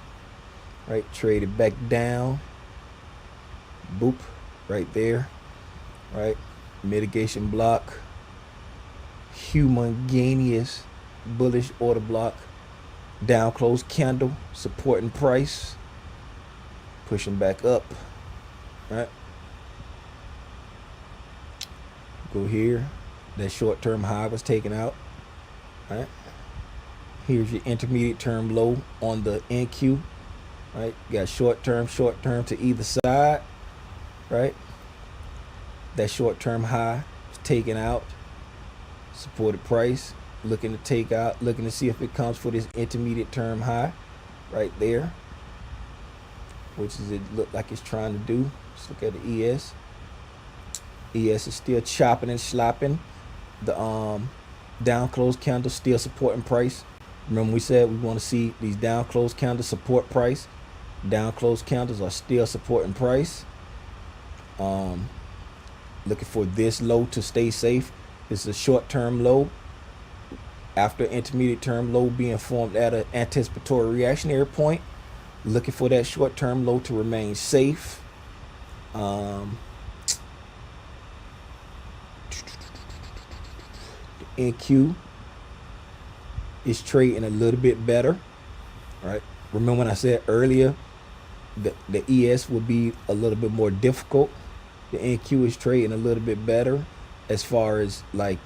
Right? Traded back down. Boop. Right there. Right? Mitigation block. Humongous bullish order block Down close candle, supporting price, pushing back up, right? Go here. That short-term high was taken out, right? Here's your intermediate term low on the NQ, right? You got short term to either side, right? That short-term high is taken out, supported price, looking to take out, looking to see if it comes for this intermediate term high right there, which is it look like it's trying to do. Let's look at the ES. ES is still chopping and slapping. The down close candle still supporting price. Remember we said we want to see these down close candles support price. Down close candles are still supporting price. Looking for this low to stay safe. This is a short-term low after intermediate term low being formed at an anticipatory reactionary point. Looking for that short-term low to remain safe. The NQ is trading a little bit better, right? Remember when I said earlier the ES would be a little bit more difficult. The NQ is trading a little bit better as far as like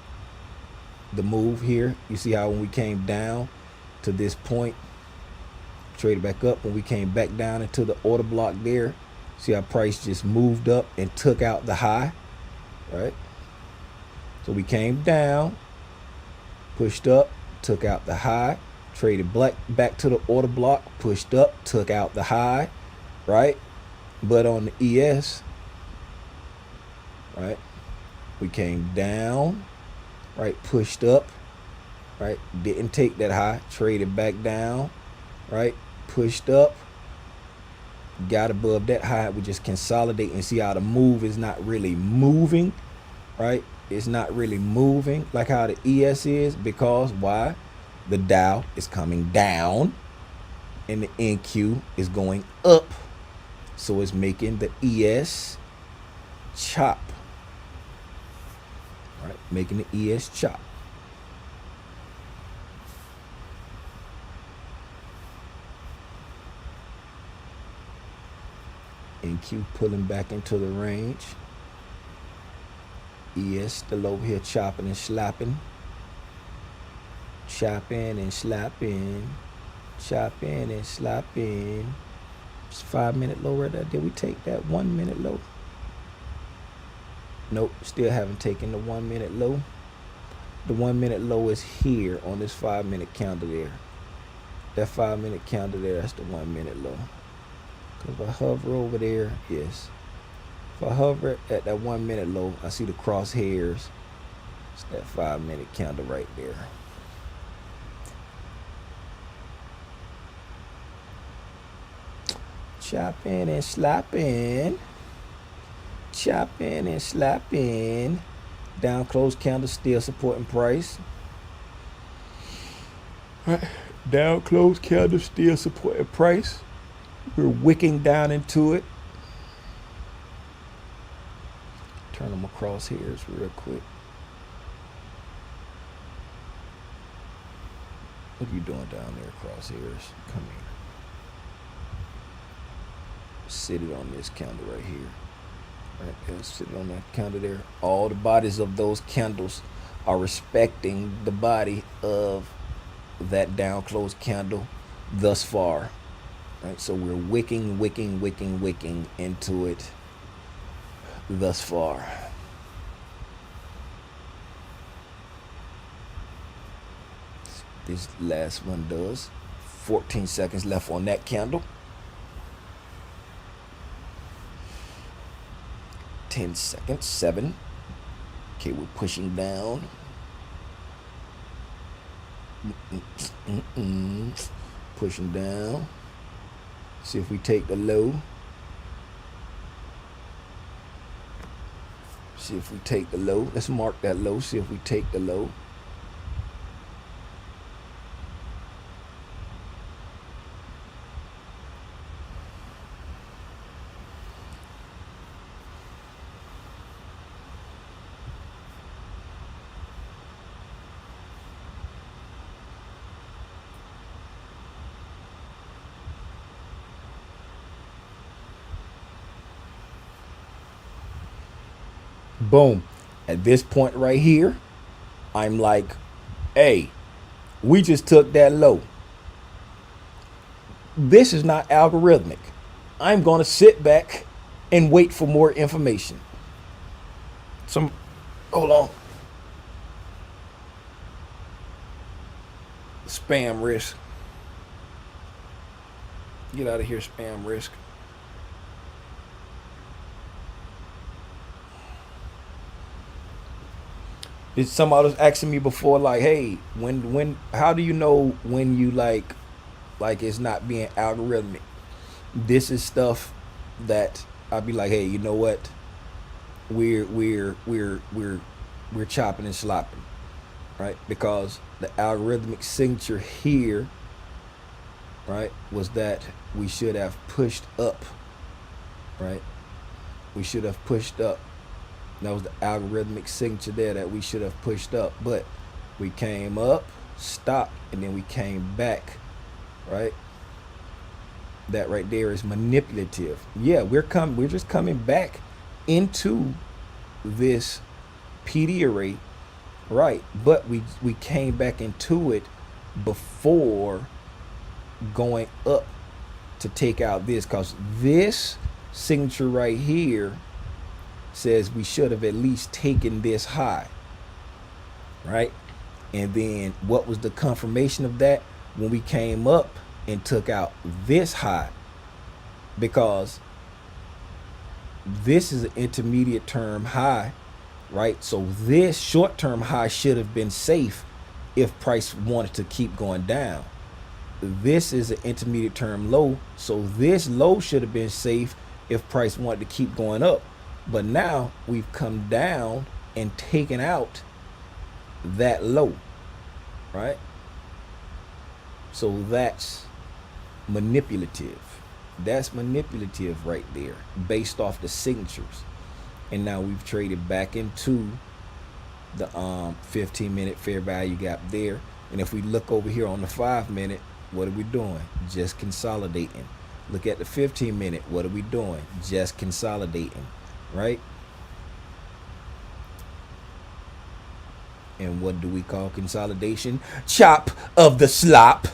the move here. You see how when we came down to this point, traded back up. When we came back down into the order block there, see how price just moved up and took out the high, right? So we came down, pushed up, took out the high, traded back to the order block, pushed up, took out the high, right? But on the ES, right, we came down, right, pushed up, right, didn't take that high, traded back down, right, pushed up, got above that high. We just consolidate and see how the move is not really moving, right? It's not really moving like how the ES is, because why? The Dow is coming down and the NQ is going up. So it's making the ES chop, right? Making the ES chop. NQ pulling back into the range. ES still over here chopping and slapping. Chopping and slapping. Chopping and slapping. It's 5-minute low right there. Did we take that 1-minute low? Nope, still haven't taken the 1-minute low. The 1-minute low is here on this 5-minute candle there. That 5-minute candle there, that's the 1-minute low. Because if I hover over there, yes. If I hover at that 1-minute low, I see the crosshairs. It's that 5-minute candle right there. Chopping and slapping. Chopping and slapping. Down close candle still supporting price. Right. Down close candle still supporting price. We're wicking down into it. Turn them across here real quick. What are you doing down there, crosshairs? Come here. Sit it on this candle right here. Right there, sit on that candle there. All the bodies of those candles are respecting the body of that down close candle thus far. Right, so we're wicking into it thus far. This last one does. 14 seconds left on that candle. 10 seconds, 7. Okay, we're pushing down. Pushing down. See if we take the low. See if we take the low. Let's mark that low. See if we take the low. Boom. At this point right here, I'm like, hey, we just took that low. This is not algorithmic. I'm going to sit back and wait for more information. Some, hold on. Spam risk. Get out of here, spam risk. Somebody was asking me before, like, hey, how do you know when you like it's not being algorithmic? This is stuff that I'd be like, hey, you know what? We're chopping and slopping, right? Because the algorithmic signature here, right, was that we should have pushed up, right? We should have pushed up. That was the algorithmic signature there that we should have pushed up. But we came up, stopped, and then we came back, right? That right there is manipulative. Yeah, we're just coming back into this PD array, right? But we came back into it before going up to take out this, because this signature right here says we should have at least taken this high, right? And then what was the confirmation of that? When we came up and took out this high, because this is an intermediate term high, right? So this short term high should have been safe if price wanted to keep going down. This is an intermediate term low, so this low should have been safe if price wanted to keep going up. But now we've come down and taken out that low, right? So that's manipulative. That's manipulative right there, based off the signatures. And now we've traded back into the 15-minute fair value gap there. And if we look over here on the 5-minute, what are we doing? Just consolidating. Look at the 15-minute. What are we doing? Just consolidating, right? And what do we call consolidation? Chop of the slop.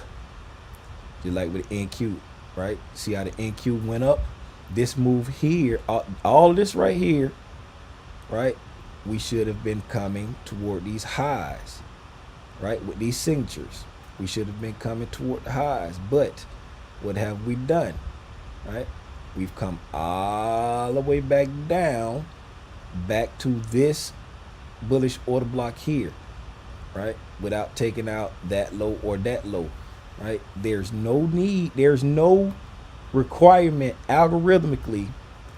Just like with the NQ, right? See how the NQ went up? This move here, all this right here, right? We should have been coming toward these highs, right? With these signatures, we should have been coming toward the highs. But what have we done, right? We've come all the way back down, back to this bullish order block here, right? Without taking out that low or that low, right? There's no need, there's no requirement algorithmically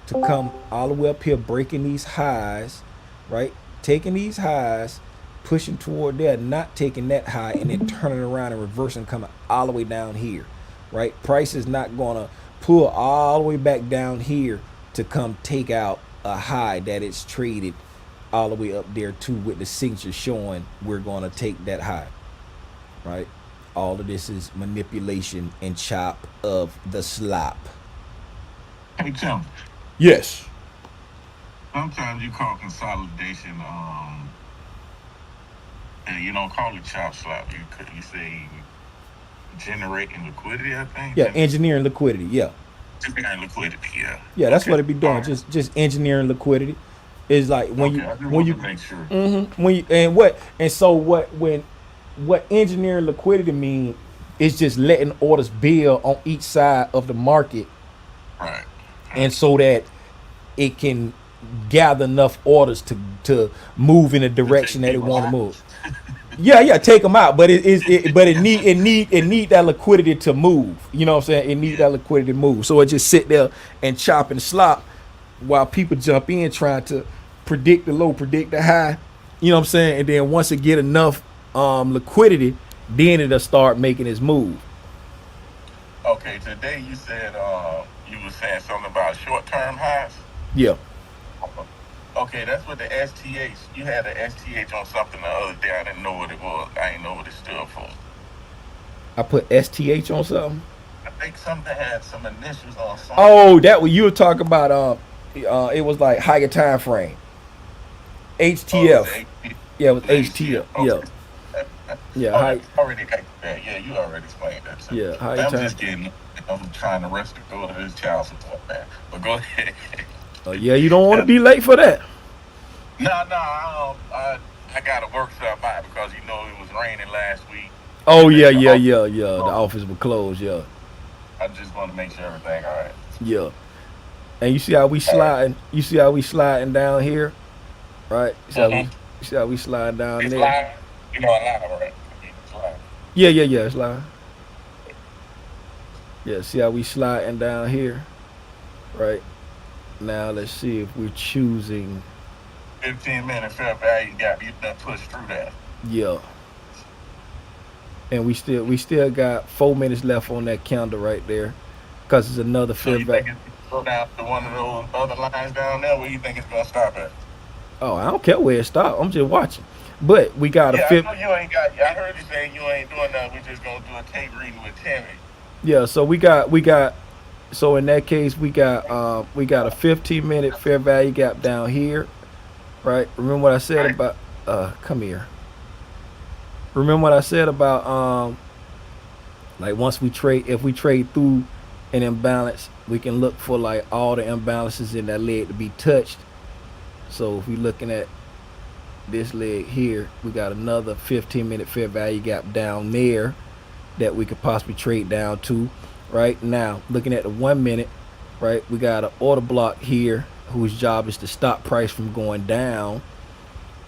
to come all the way up here, breaking these highs, right? Taking these highs, pushing toward there, not taking that high, and then turning around and reversing, coming all the way down here, right? Price is not gonna pull all the way back down here to come take out a high that it's traded all the way up there too, with the signature showing we're gonna take that high, right? All of this is manipulation and chop of the slop. Hey Tim, Yes. sometimes you call consolidation, and you don't call it chop slap. You say generating liquidity, I think. Yeah, engineering liquidity. Yeah. Generating liquidity, yeah. Yeah, that's Okay. what it be doing. All right. Just engineering liquidity. Is like when Okay, you I just when want you to make sure. when you and what and so what engineering liquidity mean is just letting orders build on each side of the market, Right. and so that it can gather enough orders to move in the To take direction that it people want to out. move. Yeah, take them out, but it need that liquidity to move. You know what I'm saying? It need Yeah. that liquidity to move. So it just sit there and chop and slop while people jump in trying to predict the low, predict the high. You know what I'm saying? And then once it get enough liquidity, then it'll start making its move. Okay, today you said you were saying something about short-term highs. Yeah. Okay, that's what the STH. You had the STH on something the other day. I didn't know what it was. I didn't know what it stood for. I put STH on something. I think something had some initials on something. Oh, that what you were talking about. It was like higher time frame. HTF. Oh, Yeah, it was it was HTF. HTF. Yeah. Yeah. Oh, Hi. that's already got that. Yeah, you already explained that to me. Yeah. High I'm time. just kidding. I'm trying to rest the go to this child support, man. But go ahead. Yeah, you don't want to be late for that. I got to work something out because it was raining last week. Oh And yeah, the yeah, office, yeah, yeah. The office was closed. Yeah, I just want to make sure everything all right. yeah. And you see how we All right. sliding? You see how we sliding down here, right? Mm-hmm. You see how we sliding down It's there? live. I live, right? It's live. Yeah, yeah, yeah. It's live. Yeah. See how we sliding down here, right? Now let's see if we're choosing. 15-minute fair value gap. You done pushed through that. Yeah. And we still got 4 minutes left on that calendar right there, cause it's another So fair you think value. it's going to go down to one of those other lines down there? Where you think it's going to stop at? Oh, I don't care where it stops. I'm just watching. But we got a Yeah, I fifth. know you ain't got. I heard you saying you ain't doing that. We just gonna do a tape reading with Timmy. Yeah, so we got so in that case we got a 15-minute fair value gap down here, right? Remember what I said Right. about come here. Remember what I said about like once we trade if we trade through an imbalance, we can look for like all the imbalances in that leg to be touched. So if we're looking at this leg here, we got another 15-minute fair value gap down there that we could possibly trade down to. Right now, looking at the 1 minute, right, we got an order block here whose job is to stop price from going down,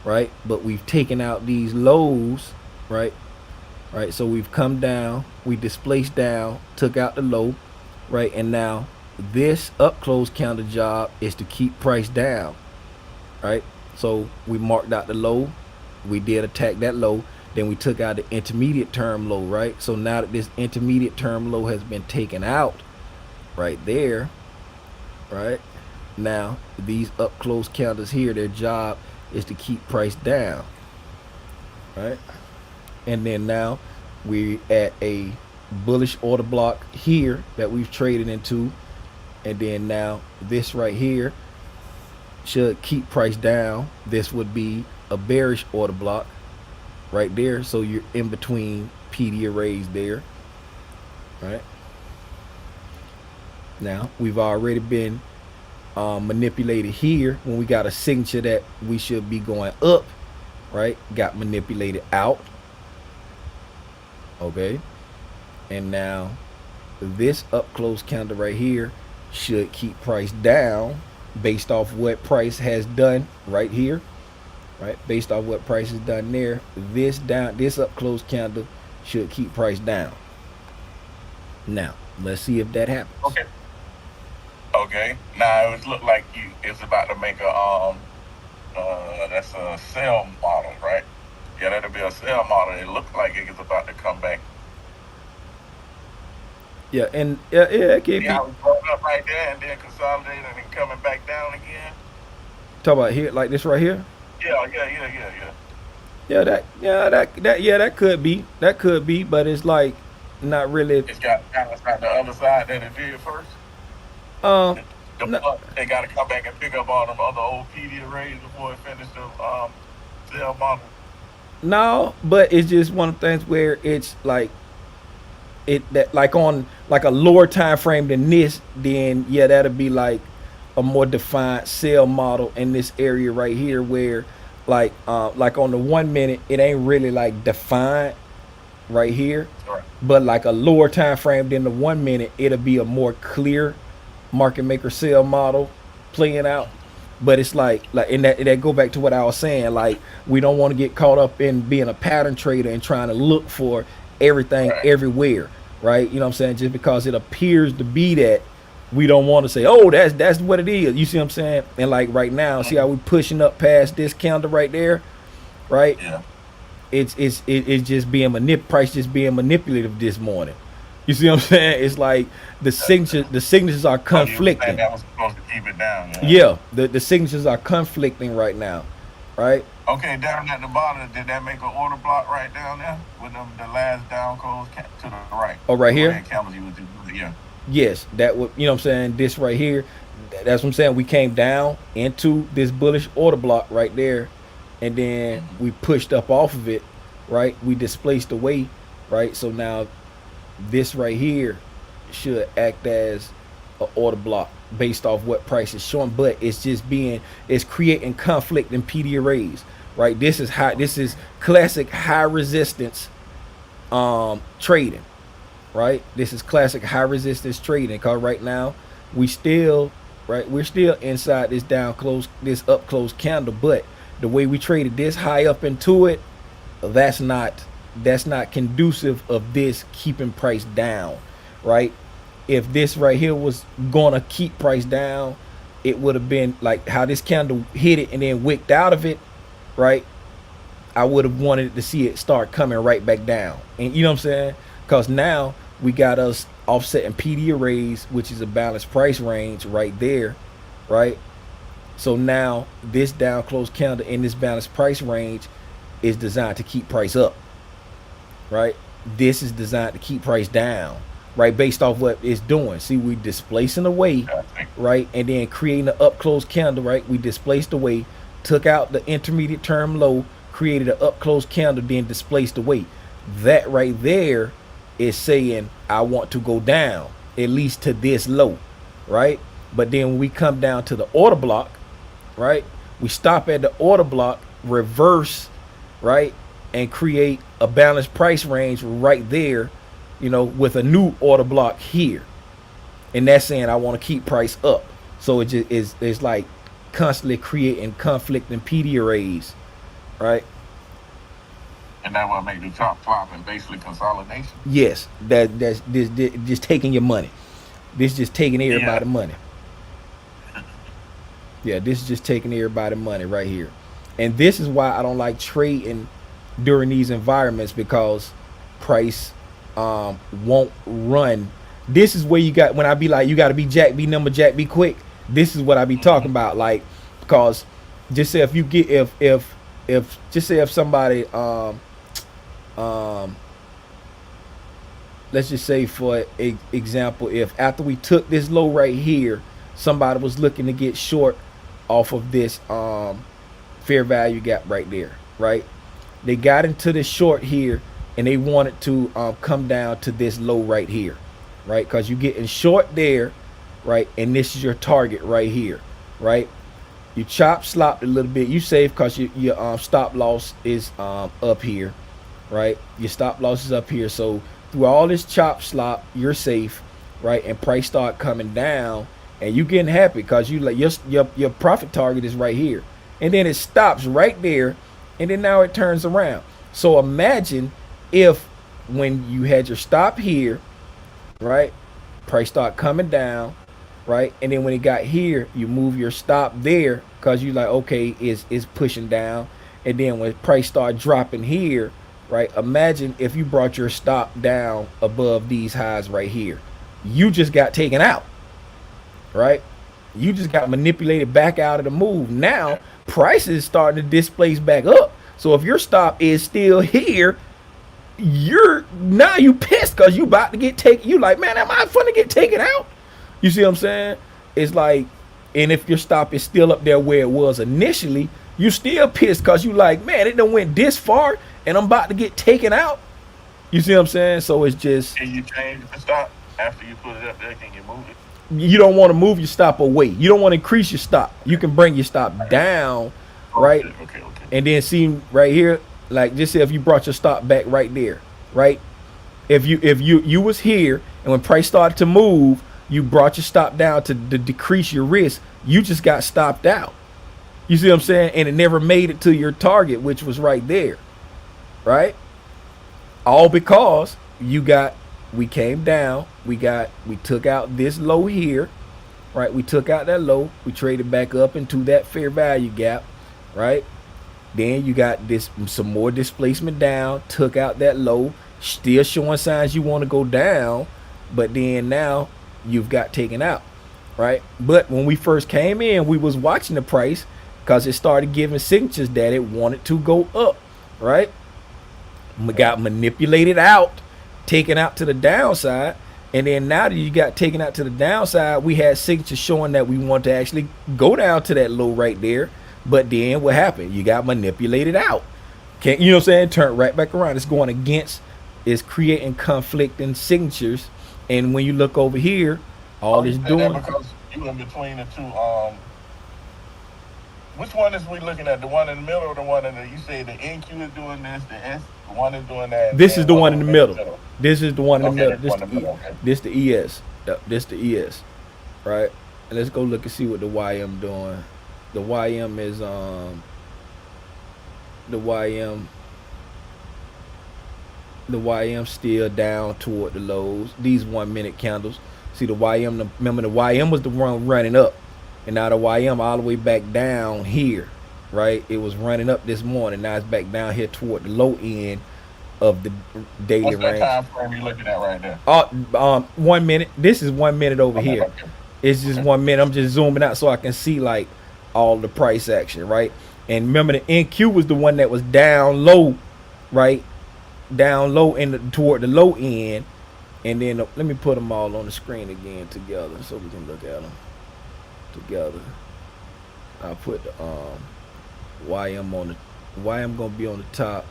right? But we've taken out these lows, right? Right, so we've come down, we displaced down, took out the low, right? And now this up close counter job is to keep price down, right? So we marked out the low, we did attack that low, then we took out the intermediate term low, right? So now that this intermediate term low has been taken out right there, right? Now these up close counters here, their job is to keep price down, right? And then now we at a bullish order block here that we've traded into, and then now this right here should keep price down. This would be a bearish order block right there, so you're in between PD arrays there, right? Now we've already been manipulated here when we got a signature that we should be going up, right? Got manipulated out, okay? And now this up close candle right here should keep price down based off what price has done right here, right? Based off what price is done there, this up close candle should keep price down. Now let's see if that happens. Okay. Okay. Now it look like it's about to make a that's a sell model, right? Yeah, that'll be a sell model. It looks like it's about to come back. Yeah, and it can be. Yeah, it's going up right there and then consolidating and coming back down again. Talk about here like this right here. Yeah. Yeah, that could be, but it's like not really. It's got the other side that it did first. Um, They got to come back and pick up all them other old PD arrays before it finished the sell model. no, but it's just one of the things where it's like that like on like a lower time frame than this, then yeah, that'll be like a more defined sell model in this area right here where like on the 1 minute it ain't really like defined right here, Right. but like a lower time frame than the 1 minute, it'll be a more clear market maker sell model playing out. But it's like and that go back to what I was saying, like we don't want to get caught up in being a pattern trader and trying to look for everything Right. everywhere, right? You know what I'm saying? Just because it appears to be that, we don't want to say, oh, that's what it is. You see what I'm saying? And like right now, see how we pushing up past this counter right there, right? Yeah. It's just being price just being manipulative this morning. You see what I'm saying? It's like the signatures are conflicting. That was supposed to keep it down. Yeah, the signatures are conflicting right now, right? Okay, down at the bottom, did that make an order block right down there with the last down close to the right? Oh, right here? Yeah. Yes, that would, you know what I'm saying, this right here, that's what I'm saying. We came down into this bullish order block right there, and then we pushed up off of it, right? We displaced away, right? So now this right here should act as an order block based off what price is showing, but it's creating conflict in PD arrays, right? This is classic high resistance trading, right? This is classic high resistance trading, because right now we're still inside this up close candle, but the way we traded this high up into it, that's not conducive of this keeping price down, right? If this right here was gonna keep price down, it would have been like how this candle hit it and then wicked out of it, right? I would have wanted to see it start coming right back down. And you know what I'm saying? Because now we got us offsetting PD arrays, which is a balanced price range right there, right? So now this down close candle in this balanced price range is designed to keep price up, right? This is designed to keep price down, right? Based off what it's doing. See, we displacing away, right? And then creating an up close candle, right? We displaced away, took out the intermediate term low, created an up close candle, then displaced away. That right there is saying I want to go down at least to this low, right? But then when we come down to the order block, right, we stop at the order block, reverse, right, and create a balanced price range right there, you know, with a new order block here, and that's saying I want to keep price up. So it just is like constantly creating conflicting PD arrays, right? And that will make the top flop and basically consolidation. Yes, that's just taking your money. This just taking everybody's money. Yeah, this is just taking everybody's money right here. And this is why I don't like trading during these environments, because price won't run. This is where you got, when I be like, you got to be Jack, be number Jack, be quick. This is what I be talking about. Like, because just say if you get, if just say if somebody, let's just say for example, if after we took this low right here, somebody was looking to get short off of this fair value gap right there, right? They got into the short here and they wanted to come down to this low right here, right? Because you're getting short there, right? And this is your target right here, right? You chop slopped a little bit, you safe because your stop loss is up here, right? Your stop loss is up here. So through all this chop slop, you're safe, right? And price start coming down, and you getting happy because you like your profit target is right here, and then it stops right there, and then now it turns around. So imagine if when you had your stop here, right, price start coming down, right, and then when it got here, you move your stop there because you like, okay, it's pushing down, and then when price start dropping here, right, imagine if you brought your stop down above these highs right here, you just got taken out, right? You just got manipulated back out of the move. Now price is starting to displace back up. So if your stop is still here, you pissed because you about to get taken. You like, man, am I fun to get taken out? You see what I'm saying? It's like, and if your stop is still up there where it was initially, you still pissed because you like, man, it done went this far and I'm about to get taken out. You see what I'm saying? So it's just, Can you change the stop after you put it up there? Can you move it? you don't want to move your stop away. You don't want to increase your stop. You can bring your stop down, right? Okay. And then see right here, like just say if you brought your stop back right there, right? If you was here and when price started to move, you brought your stop down to decrease your risk, you just got stopped out. You see what I'm saying? And it never made it to your target, which was right there, right? All because we came down, we took out this low here, right? We took out that low, we traded back up into that fair value gap, right? Then you got some more displacement down, took out that low, still showing signs you want to go down, but then now you've got taken out, right? But when we first came in, we was watching the price because it started giving signatures that it wanted to go up, right? We got manipulated out, taken out to the downside, and then now that you got taken out to the downside, we had signatures showing that we want to actually go down to that low right there, But then what happened? You got manipulated out. Can't, you know what I'm saying? Turn right back around. It's going against, it's creating conflicting signatures. And when you look over here, all it's doing. Because you in between the two. Which one is we looking at? The one in the middle or the one in the, you say the NQ is doing this, the S, the one is doing that. This is the one in the middle. This is the one in the middle. This the ES. This the ES. Right? And let's go look and see what the YM doing. The YM is the YM still down toward the lows. These 1 minute candles. See the YM, remember the YM was the one running up. And now the YM all the way back down here, right? It was running up this morning. Now it's back down here toward the low end of the daily range. What's that time frame you looking at right there? 1 minute. This is 1 minute over here. Okay. It's just 1 minute. I'm just zooming out so I can see like all the price action, right? And remember the NQ was the one that was down low, right? Down low toward the low end. And then let me put them all on the screen again together so we can look at them together. I'll put the YM on the YM gonna be on the top.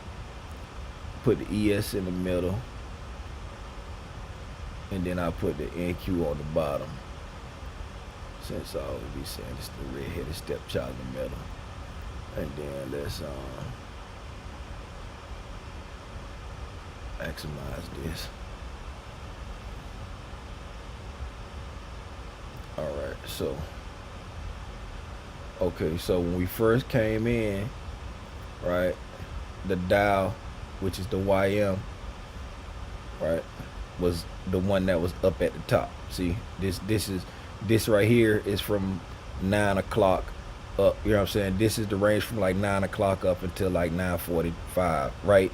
Put the ES in the middle, and then I'll put the NQ on the bottom. Since I always be saying it's the red-headed stepchild in the middle, and then let's maximize this. All right, so. Okay, so when we first came in, right, the Dow, which is the YM, right, was the one that was up at the top. See, this right here is from 9 o'clock up. You know what I'm saying? This is the range from like 9 o'clock up until like 9:45, right?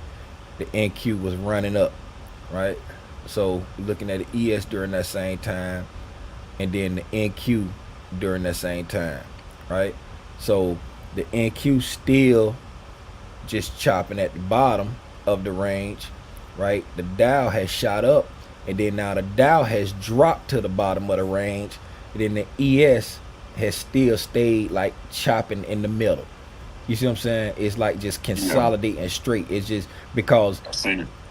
The NQ was running up, right? So looking at the ES during that same time, and then the NQ during that same time. Right, so the NQ still just chopping at the bottom of the range, right? The Dow has shot up, and then now the Dow has dropped to the bottom of the range, and then the ES has still stayed like chopping in the middle. You see what I'm saying? It's like just consolidating straight. It's just because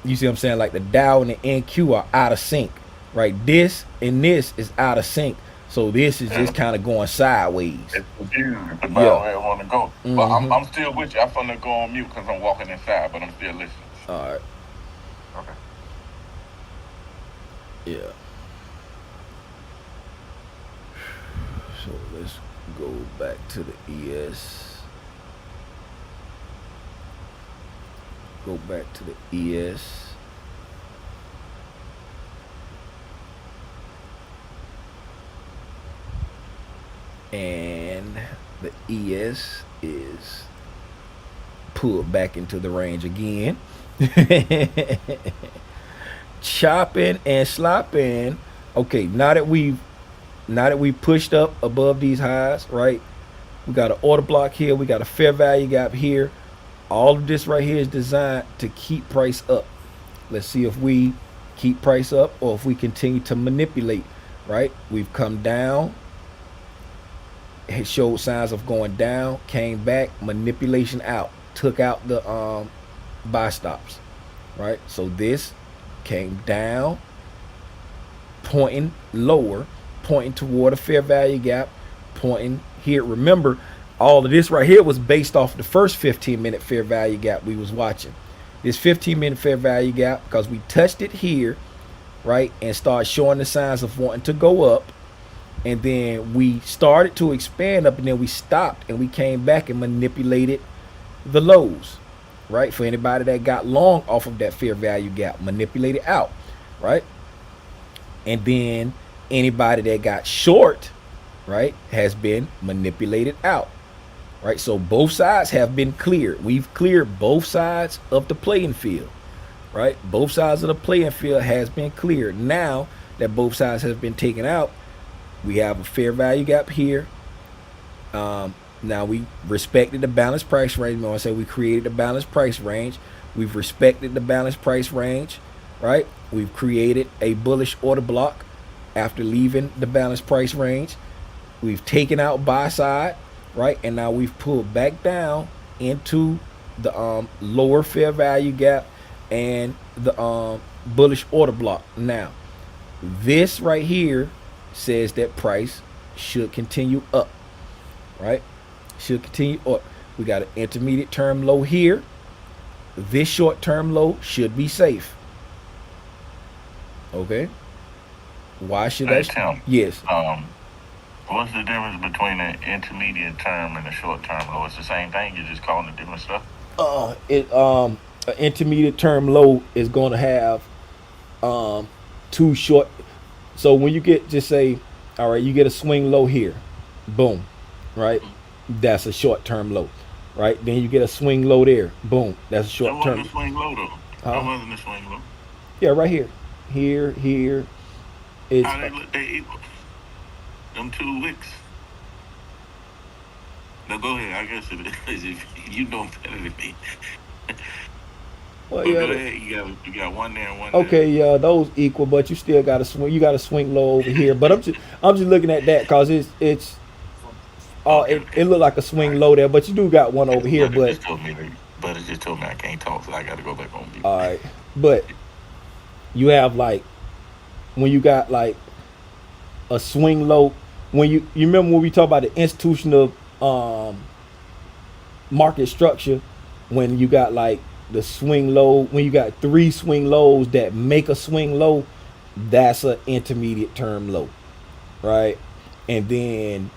you see what I'm saying? Like the Dow and the NQ are out of sync, right? This and this is out of sync. So this is just kind of going sideways. It's confused about where I want to go. But I'm still with you. I'm finna go on mute because I'm walking inside, but I'm still listening. All right. Okay. Yeah. So let's go back to the ES. Go back to the ES. And the ES is pulled back into the range again. Chopping and slopping. Okay, now that we pushed up above these highs, right? We got an order block here, we got a fair value gap here. All of this right here is designed to keep price up. Let's see if we keep price up or if we continue to manipulate, right? We've come down. It showed signs of going down, came back, manipulation out, took out the buy stops, right? So this came down, pointing lower, pointing toward a fair value gap, pointing here. Remember, all of this right here was based off the first 15-minute fair value gap we was watching. This 15-minute fair value gap, because we touched it here, right, and started showing the signs of wanting to go up. And then we started to expand up, and then we stopped, and we came back and manipulated the lows, right? For anybody that got long off of that fair value gap, manipulated out, right? And then anybody that got short, right, has been manipulated out, right? So both sides have been cleared. We've cleared both sides of the playing field, right? Both sides of the playing field has been cleared. Now that both sides have been taken out, we have a fair value gap here. Now we respected the balanced price range. I say we created the balanced price range. We've respected the balanced price range, right? We've created a bullish order block after leaving the balanced price range. We've taken out buy side, right? And now we've pulled back down into the lower fair value gap and the bullish order block. Now, this right here says that price should continue up, right? Should continue up. We got an intermediate term low here. This short term low should be safe. Okay. Why should Hey, that? Tim, Yes. what's the difference between an intermediate term and a short term low? It's the same thing. You're just calling it different stuff. An intermediate term low is going to have two short. So when you get, just say, all right, you get a swing low here, boom, right? That's a short term low, right? Then you get a swing low there, boom, that's a That short wasn't term. a swing low though. That Huh? wasn't a swing low. Yeah, right here, here. It's How they look? They equal. Them 2 wicks. Now go ahead. I guess it is. If you know better than me. well, But go yeah. ahead. You got one there and one Okay, yeah, those equal, but you still got to swing. You got to swing low over here. But I'm just looking at that because it's it looked like a swing low there, but you do got one over here. But But it just told me I can't talk, so I got to go back on mute. all right, but you have like when you got like a swing low. When you remember when we talk about the institutional market structure, when you got like the swing low, when you got 3 swing lows that make a swing low, that's an intermediate term low, right? And then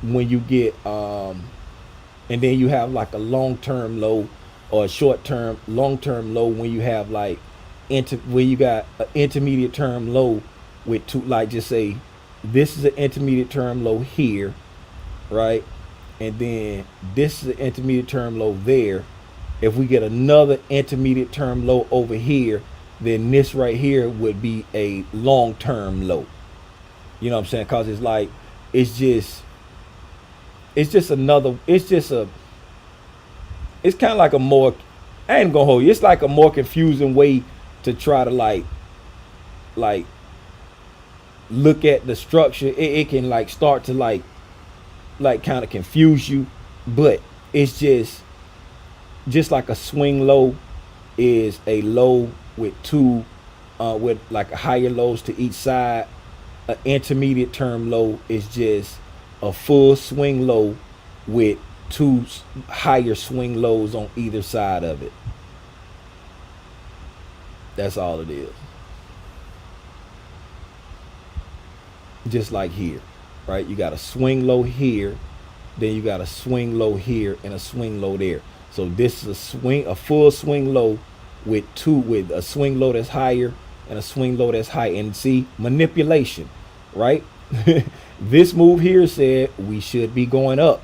when you get and then you have like a long term low or a short term long term low when you have like where you got an intermediate term low with two, like just say this is an intermediate term low here, right? And then this is an intermediate term low there. If we get another intermediate term low over here, then this right here would be a long term low. You know what I'm saying? Cause it's like it's just another, it's kind of like a more, I ain't gonna hold you, it's like a more confusing way to try to like look at the structure. It can like start to like kind of confuse you, but it's just like a swing low is a low with two with like higher lows to each side. An intermediate term low is just a full swing low with 2 higher swing lows on either side of it. That's all it is. Just like here, right? You got a swing low here, then you got a swing low here and a swing low there. So this is a full swing low with a swing low that's higher and a swing low that's high. And see, manipulation, right? This move here said we should be going up,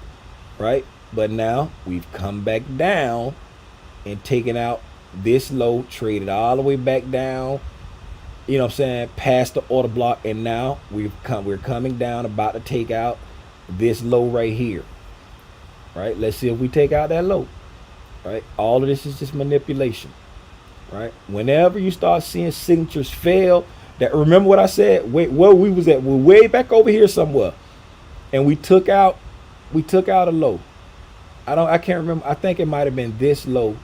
right? But now we've come back down and taken out this low, traded all the way back down, you know what I'm saying, past the order block, and now we're coming down, about to take out this low right here, right? Let's see if we take out that low, right? All of this is just manipulation, right? Whenever you start seeing signatures fail, that, remember what I said, where we was at, we're way back over here somewhere, and we took out a low. I can't remember. I think it might have been this low.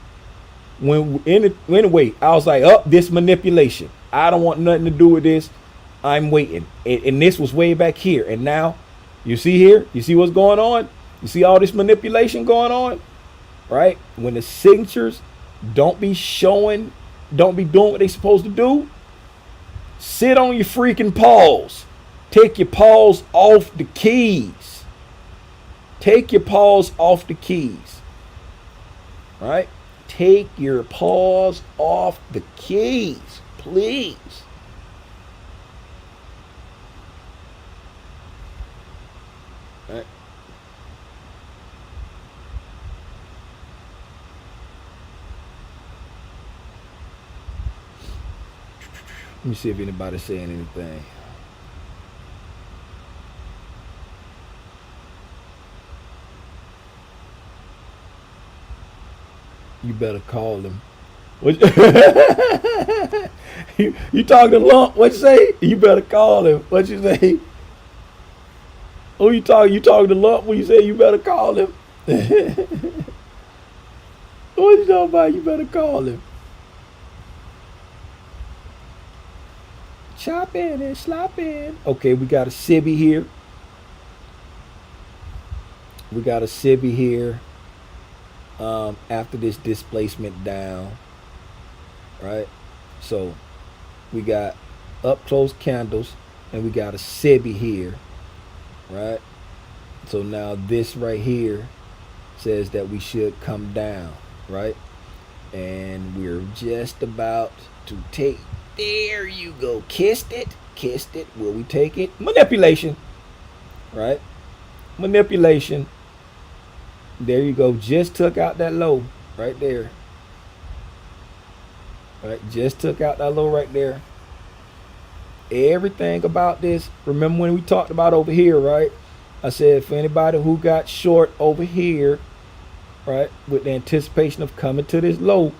Anyway, I was like, oh, this manipulation. I don't want nothing to do with this. I'm waiting. And this was way back here. And now, you see here? You see what's going on? You see all this manipulation going on? Right? When the signatures don't be doing what they supposed to do, sit on your freaking paws. Take your paws off the keys. Take your paws off the keys. Right? Take your paws off the keys, please. Right. Let me see if anybody's saying anything. You better call him. You talking to Lump? What you say? You better call him. What you say? Who you talking? You talking to Lump when you say you better call him? What you talking about? You better call him. Chop in and slop in. Okay, we got a Sibby here. We got a Sibby here. After this displacement down, right? So we got up close candles, and we got a Sibby here, right? So now this right here says that we should come down, right? And we're just about to take. There you go. Kissed it. Kissed it. Will we take it? Manipulation. Right? Manipulation. There you go. Just took out that low right there. Right? Just took out that low right there. Everything about this. Remember when we talked about over here, right? I said for anybody who got short over here, right, with the anticipation of coming to this low,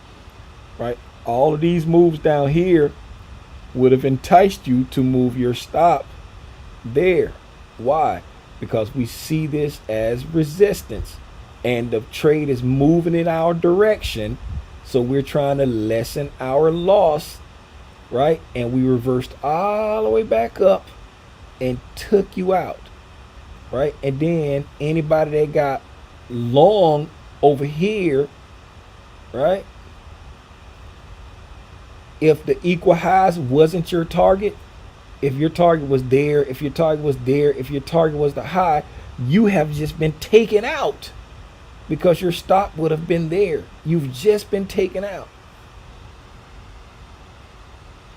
right, all of these moves down here would have enticed you to move your stop there. Why? Because we see this as resistance, and the trade is moving in our direction, so we're trying to lessen our loss, right? And we reversed all the way back up and took you out, right? And then anybody that got long over here, right, if the equal highs wasn't your target, if your target was there, if your target was there, if your target was the high, you have just been taken out because your stop would have been there. You've just been taken out.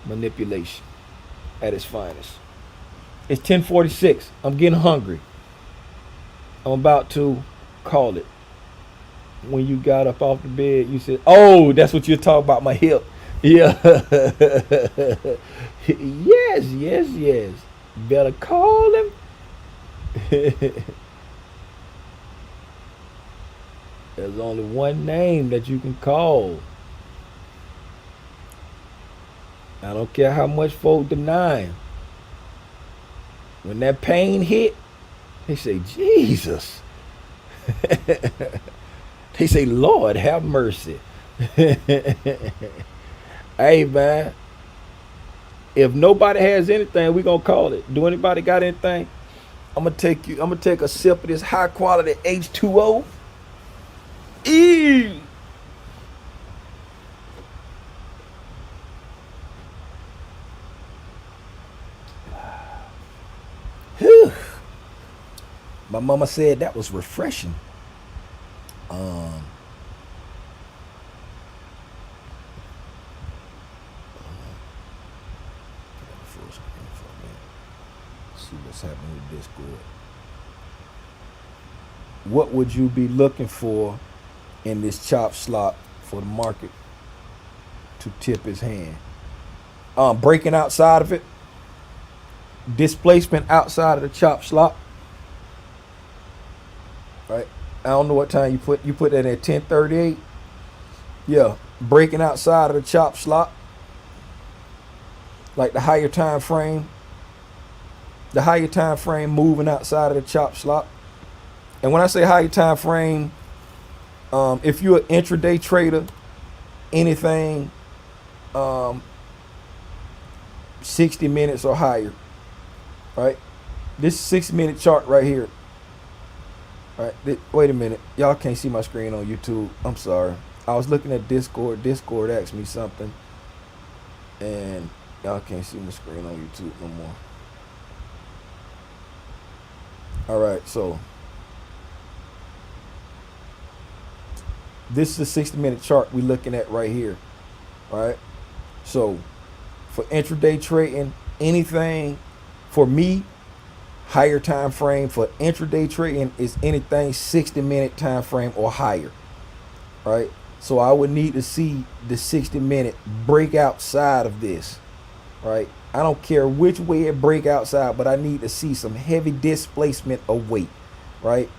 Manipulation at its finest. It's 10:46. I'm getting hungry. I'm about to call it. When you got up off the bed, you said, oh, that's what you're talking about, my hip. Yeah. yes. Better call him. There's only one name that you can call. I don't care how much folk deny him. When that pain hit, they say, Jesus. They say, Lord, have mercy. Hey, man. If nobody has anything, we gonna call it. Do anybody got anything? I'm gonna take a sip of this high quality H2O. Eee. My mama said that was refreshing. See what's happening with Discord. What would you be looking for in this chop slot for the market to tip his hand? Breaking outside of it. Displacement outside of the chop slot. Right? I don't know what time you put that at 10:38. Yeah, breaking outside of the chop slot. Like the higher time frame. The higher time frame moving outside of the chop slot. And when I say higher time frame, if you're an intraday trader, anything 60 minutes or higher, right? This 6-minute chart right here. All right, wait a minute. Y'all can't see my screen on YouTube. I'm sorry. I was looking at Discord. Discord asked me something, and y'all can't see my screen on YouTube no more. All right, so this is the 60-minute chart we're looking at right here. All right, so for intraday trading, anything for me, higher time frame for intraday trading is anything 60-minute time frame or higher. Right, so I would need to see the 60-minute break outside of this. Right, I don't care which way it break outside, but I need to see some heavy displacement of weight. Right,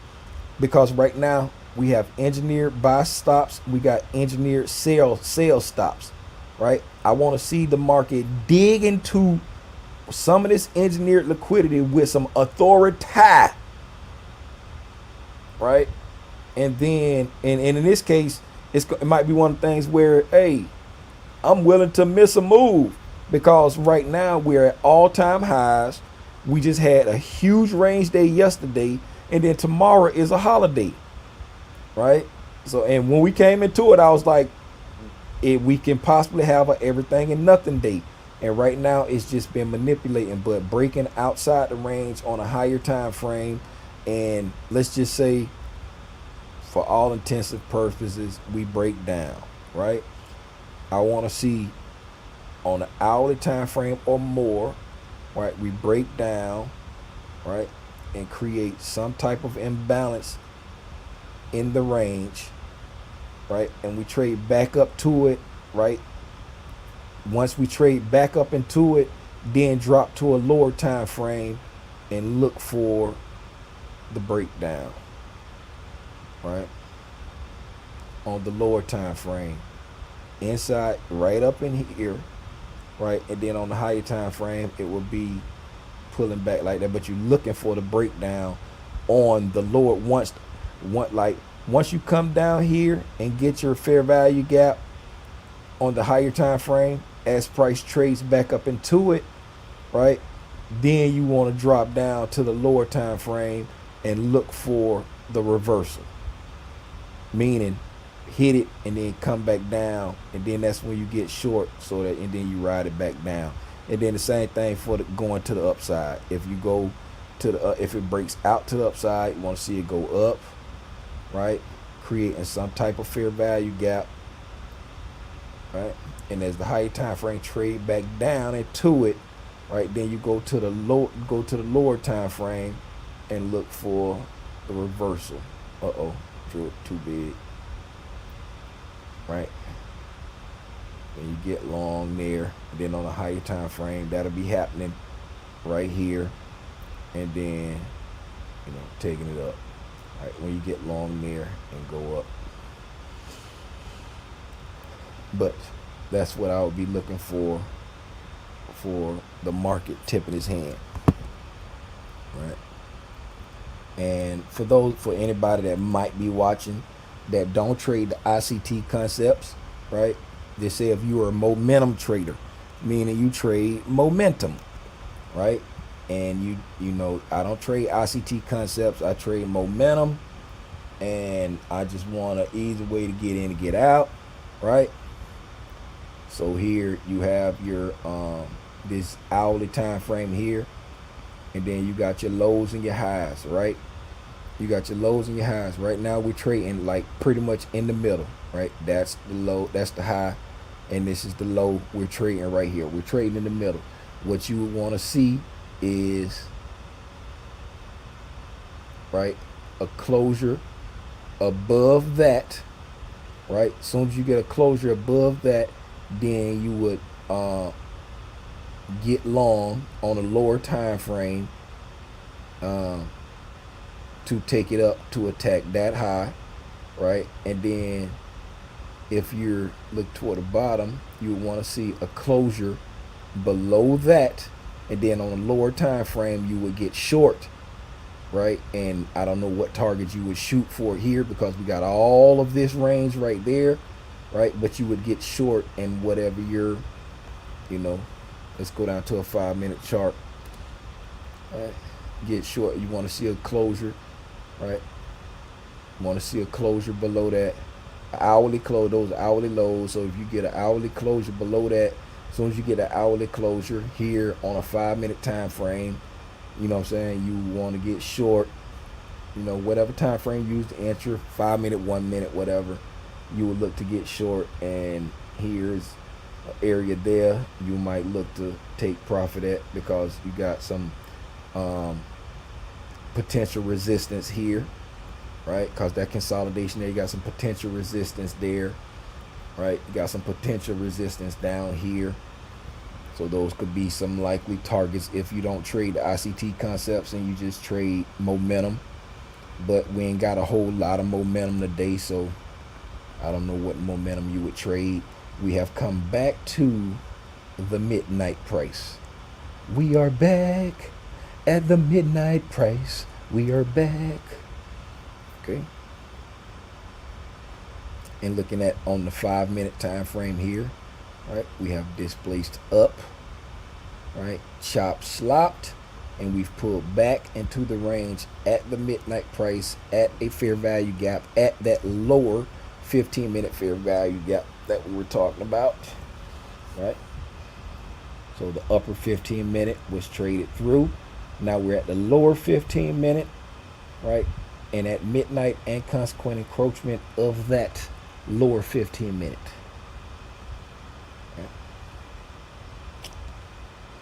because right now we have engineered buy stops, we got engineered sell stops. Right, I want to see the market dig into some of this engineered liquidity with some authority. right? And then, and in this case, it might be one of the things where, hey, I'm willing to miss a move because right now we're at all-time highs. We just had a huge range day yesterday, and then tomorrow is a holiday, right? So, and when we came into it, I was like, we can possibly have a everything and nothing day. And right now it's just been manipulating, but breaking outside the range on a higher time frame. And let's just say, for all intensive purposes, we break down, right? I want to see on an hourly time frame or more, right? We break down, right, and create some type of imbalance in the range, right? And we trade back up to it, right? Once we trade back up into it, then drop to a lower time frame and look for the breakdown, right? On the lower time frame, inside right up in here, right? And then on the higher time frame, it will be pulling back like that. But you're looking for the breakdown on the lower once you come down here and get your fair value gap on the higher time frame, as price trades back up into it, right? Then you want to drop down to the lower time frame and look for the reversal, meaning hit it and then come back down, and then that's when you get short, so that, and then you ride it back down. And then the same thing for going to the upside. If you go to the if it breaks out to the upside, you want to see it go up, right, creating some type of fair value gap, right? And as the higher time frame trade back down into it, right, then you go to the lower time frame and look for the reversal. Drew it too big, right? Then you get long there, and then on a higher time frame, that'll be happening right here, and then taking it up, right? When you get long there and go up. But that's what I would be looking for the market tipping his hand, right? And for anybody that might be watching that don't trade the ICT concepts, right? They say if you are a momentum trader, meaning you trade momentum, right? And I don't trade ICT concepts, I trade momentum, and I just want an easy way to get in and get out, right? So here you have your this hourly time frame here, and then you got your lows and your highs, right? You got your lows and your highs. Right now we're trading like pretty much in the middle, right? That's the low, that's the high, and this is the low. We're trading right here. We're trading in the middle. What you would want to see is, right, a closure above that, right? As soon as you get a closure above that, then you would get long on a lower time frame to take it up to attack that high, right? And then if you're look toward the bottom, you want to see a closure below that, and then on a lower time frame you would get short, right? And I don't know what targets you would shoot for here, because we got all of this range right there, right? But you would get short in whatever you're, let's go down to a 5-minute chart, right? Get short. You want to see a closure, right? You want to see a closure below that hourly close, those hourly lows. So if you get an hourly closure below that, as soon as you get an hourly closure here on a 5-minute time frame, you want to get short, whatever time frame you use to enter, 5 minute, 1 minute, whatever, you would look to get short. And here's an area there you might look to take profit at, because you got some potential resistance here, right? Because that consolidation there, you got some potential resistance there, right? You got some potential resistance down here. So those could be some likely targets if you don't trade the ICT concepts and you just trade momentum. But we ain't got a whole lot of momentum today, so I don't know what momentum you would trade. We have come back to the midnight price. We are back at the midnight price. We are back. Okay. And looking at on the 5-minute time frame here, right, we have displaced up, right, chop slopped, and we've pulled back into the range at the midnight price at a fair value gap at that lower 15-minute fair value gap that we were talking about, right? So the upper 15-minute was traded through. Now we're at the lower 15-minute, right? And at midnight and consequent encroachment of that lower 15-minute. Right?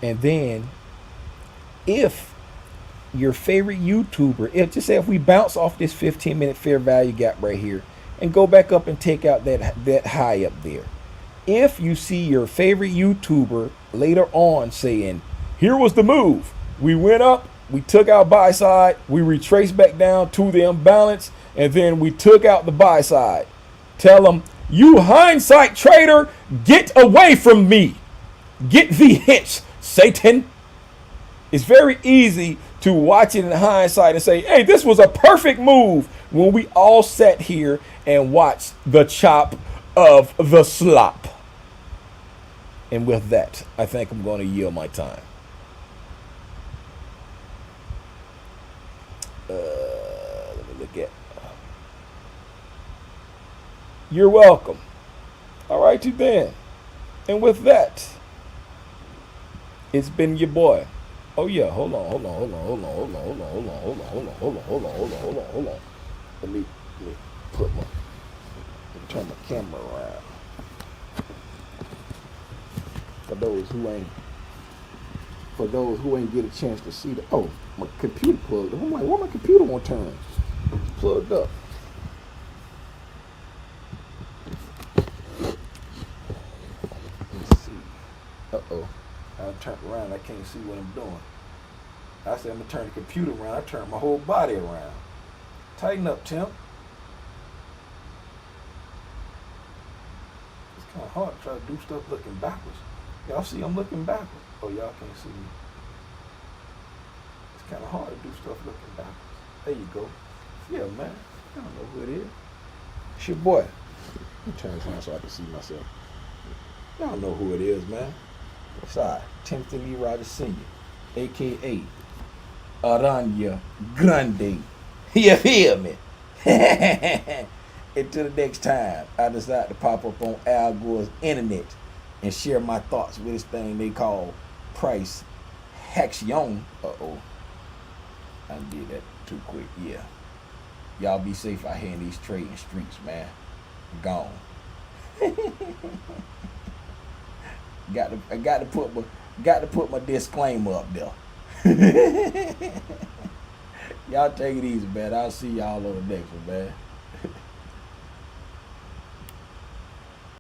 And then if your favorite YouTuber, just say if we bounce off this 15-minute fair value gap right here and go back up and take out that high up there. If you see your favorite YouTuber later on saying, here was the move. We went up, we took out buy side, we retraced back down to the imbalance, and then we took out the buy side. Tell them, you hindsight trader, get away from me. Get thee hence, Satan. It's very easy to watch it in hindsight and say, hey, this was a perfect move, when we all sat here and watched the chop of the slop. And with that, I think I'm going to yield my time. Let me look at. You're welcome. All right, you then. And with that, it's been your boy. Oh yeah, hold on. Let me turn my camera around. For those who ain't get a chance to see my computer plugged up. I'm like, why my computer won't turn? It's plugged up. Let's see. I turned around, I can't see what I'm doing. I said I'm gonna turn the computer around, I turned my whole body around. Tighten up, Tim. It's kind of hard to try to do stuff looking backwards. Y'all see I'm looking backwards. Oh, y'all can't see me. It's kind of hard to do stuff looking backwards. There you go. Yeah, man. I don't know who it is. It's your boy. Let me turn this on so I can see myself. Y'all know who it is, man. Sorry. Timothy Lee Rogers Sr., a.k.a. Aranya Grande. You feel me? Until the next time, I decide to pop up on Al Gore's internet and share my thoughts with this thing they call price action. I did that too quick. Yeah. Y'all be safe out here in these trading streets, man. Gone. I got to put my disclaimer up there. Y'all take it easy, man. I'll see y'all on the next one, man.